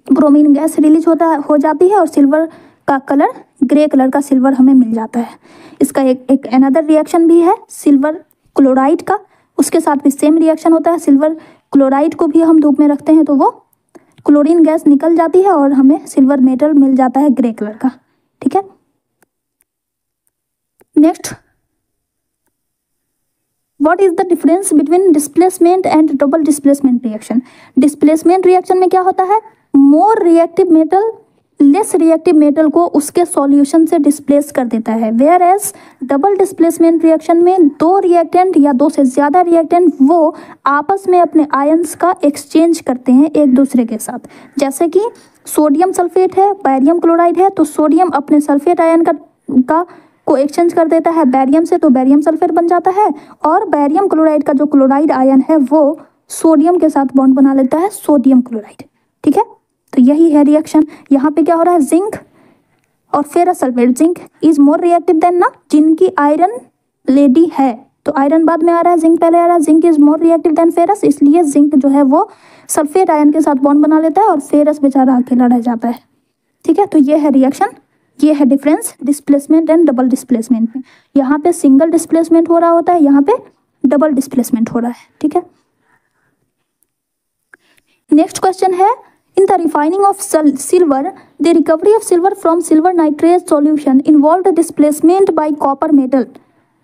ब्रोमीन गैस रिलीज हो जाती है और सिल्वर का कलर ग्रे कलर का सिल्वर हमें मिल जाता है। इसका एक अनदर रिएक्शन भी है सिल्वर क्लोराइड का, उसके साथ भी सेम रिएक्शन होता है। सिल्वर क्लोराइड को भी हम धूप में रखते हैं तो वो क्लोरीन गैस निकल जाती है और हमें सिल्वर मेटल मिल जाता है ग्रे कलर का। ठीक है, next, what is the difference between displacement and double displacement reaction. Displacement reaction में क्या होता है, more reactive metal less reactive metal को उसके सॉल्यूशन से डिस्प्लेस कर देता है, whereas double displacement reaction में दो रिएक्टेंट या दो से ज़्यादा रिएक्टेंट वो आपस में अपने आयंस का एक्सचेंज करते हैं एक दूसरे के साथ। जैसे कि सोडियम सल्फेट है, बैरियम क्लोराइड है, तो सोडियम अपने सल्फेट आयन का को एक्सचेंज कर देता है बैरियम से, तो बैरियम सल्फेट बन जाता है। और बैरियम क्लोराइड का जो क्लोराइड आयन है वो सोडियम के साथ बॉन्ड बना लेता है सोडियम क्लोराइड। ठीक है, तो यही है रिएक्शन। यहाँ पे क्या हो रहा है, जिंक और ferrous sulphate, zinc is more reactive then ना, जिनकी आयरन लेडी है तो आयरन बाद में आ रहा है, जिंक पहले आ रहा है। Zinc is more reactive then ferrous, इसलिए जिंक जो है वो सल्फेट आयन के साथ बॉन्ड बना लेता है और फेरस बेचारा अकेला रह जाता है। ठीक है, तो ये है रिएक्शन, ये है difference displacement and double displacement में। यहाँ पे सिंगल डिस्प्लेसमेंट हो रहा होता है, यहाँ पे डबल डिस्प्लेसमेंट हो रहा है। ठीक है, नेक्स्ट क्वेश्चन है, in the refining of silver, the recovery of silver from silver nitrate solution involved displacement by copper metal।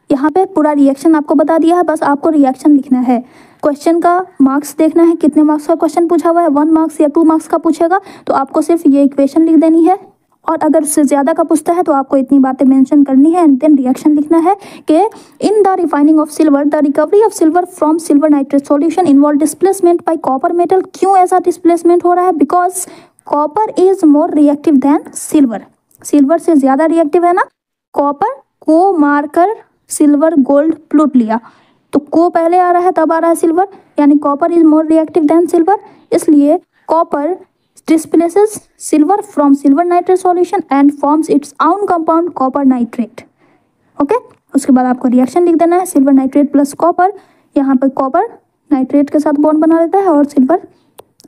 यहाँ पे पूरा रिएक्शन आपको बता दिया है, बस आपको रिएक्शन लिखना है। क्वेश्चन का मार्क्स देखना है, कितने मार्क्स का क्वेश्चन पूछा हुआ है, 1 मार्क्स या 2 मार्क्स का पूछेगा तो आपको सिर्फ ये इक्वेशन लिख देनी है, और अगर उससे ज़्यादा का पूछता है तो आपको इतनी बातें मेंशन करनी है एंड देन रिएक्शन लिखना है कि in the refining of silver the recovery of silver from silver nitrate solution involve displacement bye copper metal. क्यों ऐसा डिस्प्लेसमेंट हो रहा है, because copper is more reactive then silver, silver से ज़्यादा रिएक्टिव है ना। कॉपर को मारकर सिल्वर गोल्ड प्लूट लिया, तो को पहले आ रहा है तब आ रहा है सिल्वर, यानी copper is more reactive then silver, इसलिए copper displaces silver from silver nitrate solution and forms its own compound copper nitrate। Okay, उसके बाद आपको रिएक्शन लिख देना है, सिल्वर नाइट्रेट प्लस कॉपर, यहाँ पर कॉपर नाइट्रेट के साथ बॉन्ड बना लेता है और सिल्वर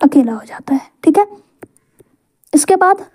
अकेला हो जाता है। ठीक है, इसके बाद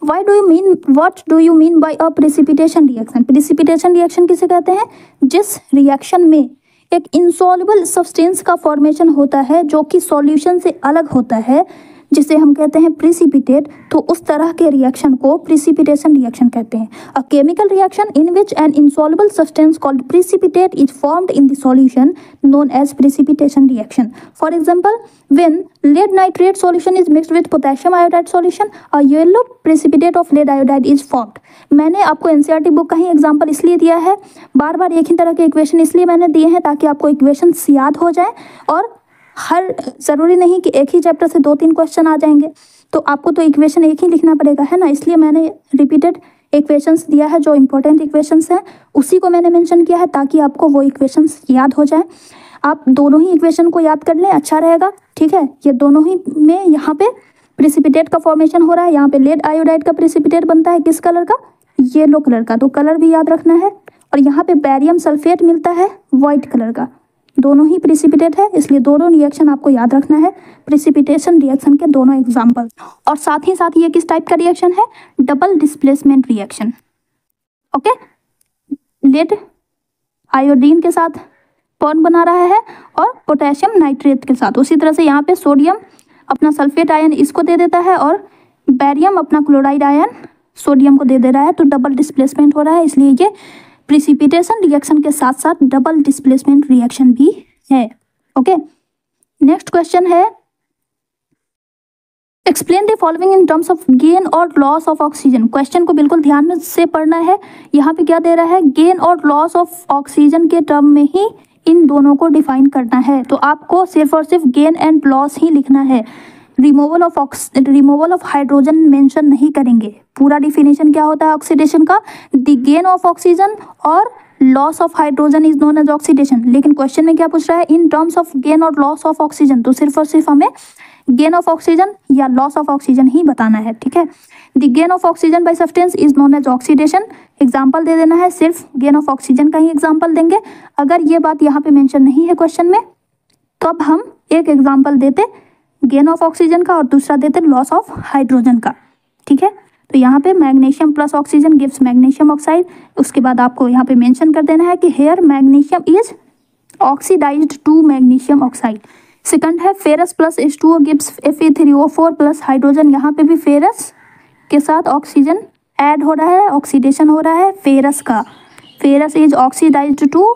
what do you mean by a precipitation reaction। precipitation reaction किसे कहते हैं, जिस रिएक्शन में एक insoluble substance का फॉर्मेशन होता है जो कि सॉल्यूशन से अलग होता है, जिसे हम कहते हैं प्रिसिपिटेट, तो उस तरह के रिएक्शन को प्रिसिपिटेशन रिएक्शन कहते हैं। A chemical reaction in which an insoluble substance called precipitate is formed in the solution known as precipitation reaction. For example, when lead nitrate solution is mixed with potassium iodide solution, a yellow precipitate of lead iodide is formed। मैंने आपको NCERT book का ही example इसलिए दिया है, बार बार एक ही तरह के equation इसलिए मैंने दिए हैं ताकि आपको इक्वेशंस याद हो जाए, और हर ज़रूरी नहीं कि एक ही चैप्टर से 2-3 क्वेश्चन आ जाएंगे, तो आपको तो इक्वेशन एक ही लिखना पड़ेगा, है ना। इसलिए मैंने रिपीटेड इक्वेशंस दिया है, जो इंपॉर्टेंट इक्वेशंस हैं उसी को मैंने मेंशन किया है ताकि आपको वो इक्वेशंस याद हो जाए। आप दोनों ही इक्वेशन को याद कर लें, अच्छा रहेगा। ठीक है, ये दोनों ही में यहाँ पे प्रिसिपिटेट का फॉर्मेशन हो रहा है, यहाँ पे लेड आयोडाइड का प्रिसिपिटेट बनता है किस कलर का, येलो कलर का, तो कलर भी याद रखना है। और यहाँ पे बैरियम सल्फेट मिलता है वाइट कलर का, दोनों ही प्रिसिपिटेट है, इसलिए दोनों रिएक्शन आपको याद रखना है, प्रिसिपिटेशन रिएक्शन के दोनों एग्जाम्पल। और साथ ही साथ ये किस टाइप का रिएक्शन है, double displacement reaction. Okay, lead iodine के साथ बॉन्ड बना रहा है और पोटेशियम नाइट्रेट के साथ, उसी तरह से यहाँ पे सोडियम अपना सल्फेट आयन इसको दे देता है और बैरियम अपना क्लोराइड आयन सोडियम को दे दे रहा है, तो डबल डिस्प्लेसमेंट हो रहा है, इसलिए ये प्रिसिपिटेशन रिएक्शन के साथ साथ डबल डिस्प्लेसमेंट रिएक्शन भी है। ओके, नेक्स्ट क्वेश्चन है, explain the following in terms of gain और लॉस ऑफ ऑक्सीजन। क्वेश्चन को बिल्कुल ध्यान में से पढ़ना है, यहाँ पे क्या दे रहा है, गेन और लॉस ऑफ ऑक्सीजन के टर्म में ही इन दोनों को डिफाइन करना है, तो आपको सिर्फ और सिर्फ गेन एंड लॉस ही लिखना है, रिमूवल ऑफ हाइड्रोजन मेंशन नहीं करेंगे। पूरा डिफिनेशन क्या होता है ऑक्सीडेशन का, द गेन ऑफ ऑक्सीजन और loss of hydrogen is known as oxidation, लेकिन क्वेश्चन में क्या पूछ रहा है, इन टर्म्स ऑफ गेन और लॉस ऑफ ऑक्सीजन, तो सिर्फ और सिर्फ हमें गेन ऑफ ऑक्सीजन या लॉस ऑफ ऑक्सीजन ही बताना है, ठीक है। The gain of oxygen by substance is known as oxidation, example दे देना है, सिर्फ गेन ऑफ ऑक्सीजन का ही एग्जाम्पल देंगे। अगर ये बात यहाँ पे मेंशन नहीं है क्वेश्चन में, तो अब हम एक एग्जाम्पल देते गेन ऑफ ऑक्सीजन का और दूसरा देते लॉस ऑफ हाइड्रोजन का, ठीक है। तो यहाँ पे magnesium plus oxygen gives magnesium oxide, उसके बाद आपको यहाँ पे मेंशन कर देना है कि here magnesium is oxidised to magnesium oxide. Second है ferrous plus H2O gives Fe3O4 plus hydrogen, यहाँ पे भी फेरस के साथ ऑक्सीजन ऐड हो रहा है, ऑक्सीडेशन हो रहा है फेरस का, ferrous is oxidised to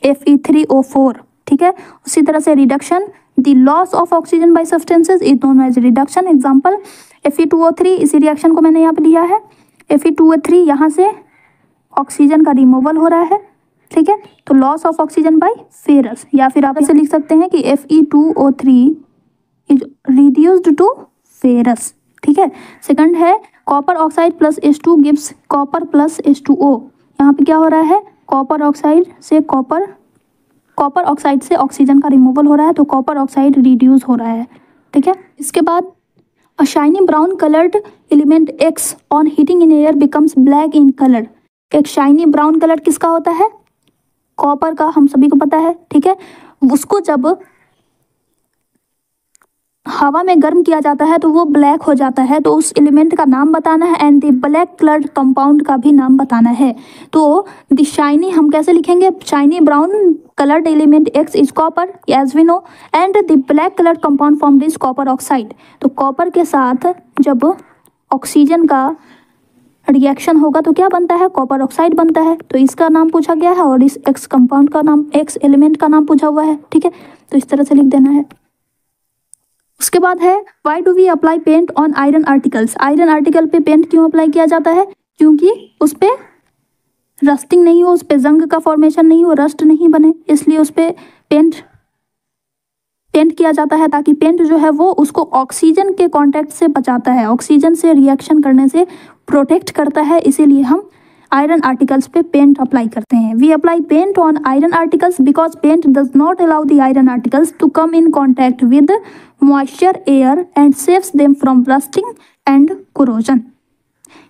Fe3O4, ठीक है। उसी तरह से reduction, the loss of oxygen by substances is known as reduction, example Fe2O3, इसी रिएक्शन को मैंने यहाँ पे लिया है, Fe2O3 यहाँ से ऑक्सीजन का रिमूवल हो रहा है, ठीक है। तो loss of oxygen bye ferrous, या फिर आप ऐसे लिख सकते हैं कि Fe2O3 is reduced to ferrous, ठीक है। सेकंड है copper oxide plus H2 gives copper plus H2O, यहाँ पे क्या हो रहा है, कॉपर ऑक्साइड से ऑक्सीजन का रिमूवल हो रहा है, तो कॉपर ऑक्साइड रिड्यूस हो रहा है, ठीक है। इसके बाद अ shiny brown coloured element X on heating in air becomes black in colour, एक शाइनी ब्राउन कलर किसका होता है, कॉपर का, हम सभी को पता है, ठीक है। उसको जब हवा में गर्म किया जाता है तो वो ब्लैक हो जाता है, तो उस एलिमेंट का नाम बताना है and the black coloured compound का भी नाम बताना है। तो द शाइनी हम कैसे लिखेंगे, shiny brown coloured element X is copper as we know and the black coloured compound formed is copper oxide, तो कॉपर के साथ जब ऑक्सीजन का रिएक्शन होगा तो क्या बनता है, कॉपर ऑक्साइड बनता है, तो इसका नाम पूछा गया है और इस X कंपाउंड का नाम, X एलिमेंट का नाम पूछा हुआ है, ठीक है। तो इस तरह से लिख देना है। उसके बाद है why do we apply paint on iron articles, iron article पे पेंट क्यों अप्लाई किया जाता है, क्योंकि उस पर रस्टिंग नहीं हो, उस पर जंग का फॉर्मेशन नहीं हो, रस्ट नहीं बने, इसलिए उस पर पेंट किया जाता है, ताकि पेंट जो है वो उसको ऑक्सीजन के कांटेक्ट से बचाता है, ऑक्सीजन से रिएक्शन करने से प्रोटेक्ट करता है, इसीलिए हम आयरन आर्टिकल्स पे पेंट अप्लाई करते हैं। We apply paint on iron articles because paint does not allow the iron articles to come in contact with moisture air and saves them from rusting and corrosion,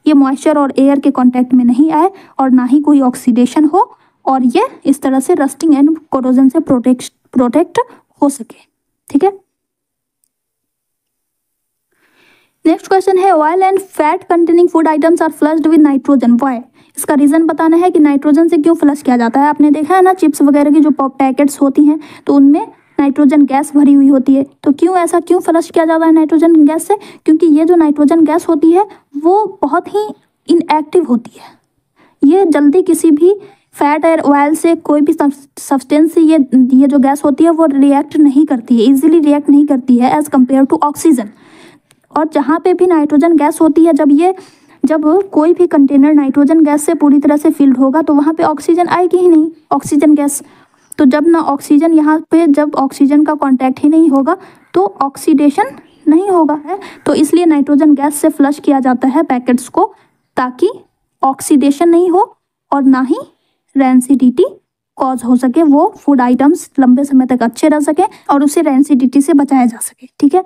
ये moisture और air के contact में नहीं आए और ना ही कोई oxidation हो, और ये इस तरह से रस्टिंग एंड कोरोजन से प्रोटेक्ट हो सके, ठीक है। Next question is oil and fat containing food items are flushed with nitrogen, why, इसका रीजन बताना है कि नाइट्रोजन से क्यों फ्लश किया जाता है। आपने देखा है ना, चिप्स वगैरह की जो पैकेट्स होती हैं तो उनमें नाइट्रोजन गैस भरी हुई होती है, तो क्यों फ्लश किया जाता है नाइट्रोजन गैस से, क्योंकि ये जो नाइट्रोजन गैस होती है वो बहुत ही इनएक्टिव होती है, ये जल्दी किसी भी फैट और ऑयल से, कोई भी सब्सटेंस से ये जो गैस होती है वो रिएक्ट नहीं करती है, इजीली रिएक्ट नहीं करती है एज कम्पेयर टू ऑक्सीजन। और जहाँ पे भी नाइट्रोजन गैस होती है, जब कोई भी कंटेनर नाइट्रोजन गैस से पूरी तरह से फिल्ड होगा तो वहाँ पे ऑक्सीजन आएगी ही नहीं, ऑक्सीजन गैस, तो जब ना ऑक्सीजन यहाँ पे, जब ऑक्सीजन का कांटेक्ट ही नहीं होगा तो ऑक्सीडेशन नहीं होगा है, तो इसलिए नाइट्रोजन गैस से फ्लश किया जाता है पैकेट्स को, ताकि ऑक्सीडेशन नहीं हो और ना ही रैंसिडिटी कॉज हो सके, वो फूड आइटम्स लंबे समय तक अच्छे रह सके और उसे रैंसिडिटी से बचाया जा सके, ठीक है।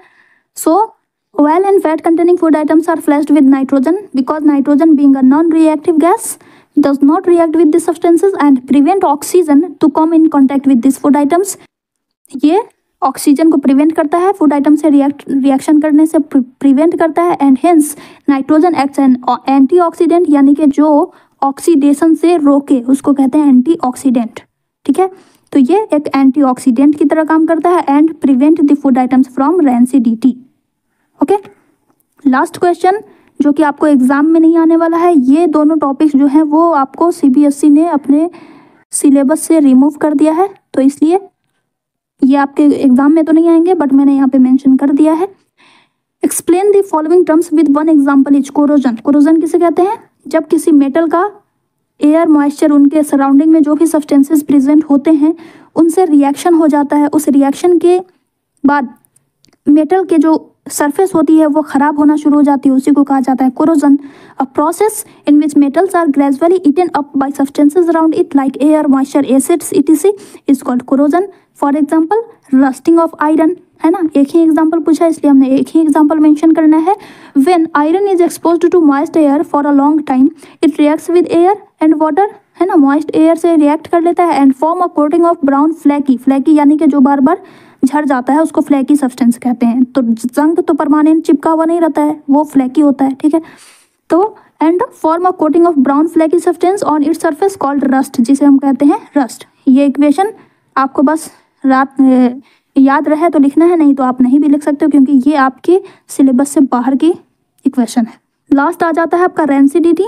सो oil and fat containing food items are flashed with nitrogen because nitrogen being a non-reactive gas does not react with these substances and prevent oxygen to come in contact with these food items, ये oxygen को prevent करता है, food item से reaction करने से prevent करता है, and hence nitrogen acts N antioxidant, यानी कि जो ऑक्सीडेशन से रोके उसको कहते हैं एंटीऑक्सीडेंट, ठीक है। तो ये एक एंटीऑक्सीडेंट की तरह काम करता है and prevent the food items from rancidity, okay. Last question जो कि आपको एग्जाम में नहीं आने वाला है, ये दोनों टॉपिक्स जो हैं वो आपको CBSE ने अपने सिलेबस से रिमूव कर दिया है, तो इसलिए ये आपके एग्जाम में तो नहीं आएंगे, बट मैंने यहाँ पे मेंशन कर दिया है। Explain the following terms with one example is corrosion, corrosion किसे कहते हैं, जब किसी मेटल का एयर मॉइस्चर, उनके सराउंडिंग में जो भी सब्सटेंसेस प्रेजेंट होते हैं उनसे रिएक्शन हो जाता है, उस रिएक्शन के बाद मेटल के जो सरफेस होती है वो खराब होना शुरू हो जाती है, उसी को कहा जाता है corrosion. A process in which metals are gradually eaten up by substances around it like air, moisture, acids etc is called corrosion. For example rusting of iron, है ना, एक ही एग्जांपल पूछा इसलिए हमने एक ही एग्जांपल मेंशन करना है। When iron is exposed to moist air for a long time it reacts with air and water, है ना, मॉइस्ट एयर से रिएक्ट कर लेता है and form a coating of brown flaky, flaky यानी कि जो बार बार झड़ जाता है उसको फ्लैकी सब्सटेंस कहते हैं। तो जंग तो परमानेंट चिपका हुआ नहीं रहता है, वो फ्लैकी होता है, ठीक है। तो and form a coating of brown flaky substance on its surface called rust, जिसे हम कहते हैं रस्ट। ये इक्वेशन आपको बस रात याद रहे तो लिखना है, नहीं तो आप नहीं भी लिख सकते हो क्योंकि ये आपके सिलेबस से बाहर की इक्वेशन है। लास्ट आ जाता है आपका रेंसिडिटी।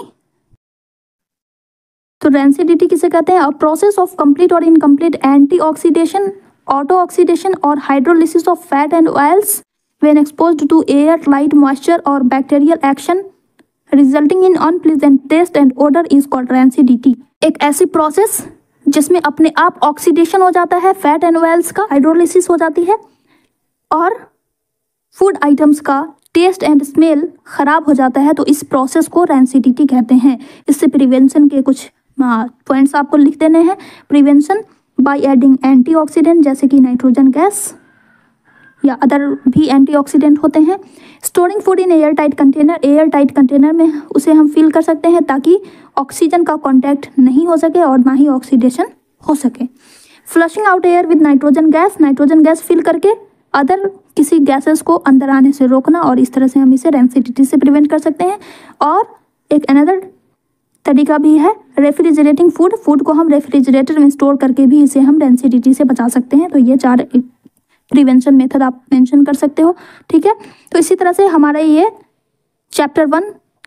तो रेंसिडिटी किसे कहते हैं? अ प्रोसेस ऑफ कंप्लीट और incomplete anti oxidation, auto oxidation और hydrolysis of fat and oils when exposed to air, light, moisture और bacterial action resulting in unpleasant taste and odour is called rancidity. एक ऐसी process जिसमें अपने आप oxidation हो जाता है फैट एंड ऑयल्स का, हाइड्रोलिसिस हो जाती है और फूड आइटम्स का टेस्ट एंड स्मेल खराब हो जाता है, तो इस प्रोसेस को रेंसिडिटी कहते हैं। इससे प्रिवेंशन के कुछ पॉइंट्स आपको लिख देने हैं। प्रिवेंशन बाय एडिंग एंटीऑक्सीडेंट जैसे कि नाइट्रोजन गैस या अदर भी एंटीऑक्सीडेंट होते हैं। Storing food in air tight container, air tight container में उसे हम फिल कर सकते हैं ताकि ऑक्सीजन का कांटेक्ट नहीं हो सके और ना ही ऑक्सीडेशन हो सके। Flushing out air with nitrogen gas, nitrogen gas fill करके अदर किसी गैसेस को अंदर आने से रोकना, और इस तरह से हम इसे रेंसिडिटी से प्रिवेंट कर सकते हैं। और एक अनदर तरीका भी है रेफ्रिजरेटिंग फूड, फूड को हम रेफ्रिजरेटर में स्टोर करके भी इसे हम रेंसिडिटी से बचा सकते हैं। तो ये 4 प्रिवेंशन मेथड आप मेंशन कर सकते हो, ठीक है। तो इसी तरह से हमारा ये चैप्टर 1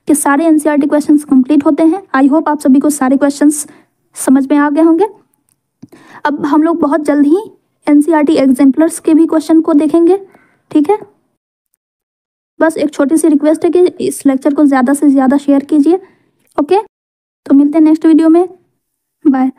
के सारे एनसीईआरटी क्वेश्चंस कंप्लीट होते हैं। आई होप आप सभी को सारे क्वेश्चंस समझ में आ गए होंगे। अब हम लोग बहुत जल्द ही एनसीईआरटी एग्जाम्पलर्स के भी क्वेश्चन को देखेंगे, ठीक है। बस एक छोटी सी रिक्वेस्ट है कि इस लेक्चर को ज़्यादा से ज़्यादा शेयर कीजिए, ओके। तो मिलते हैं नेक्स्ट वीडियो में, बाय।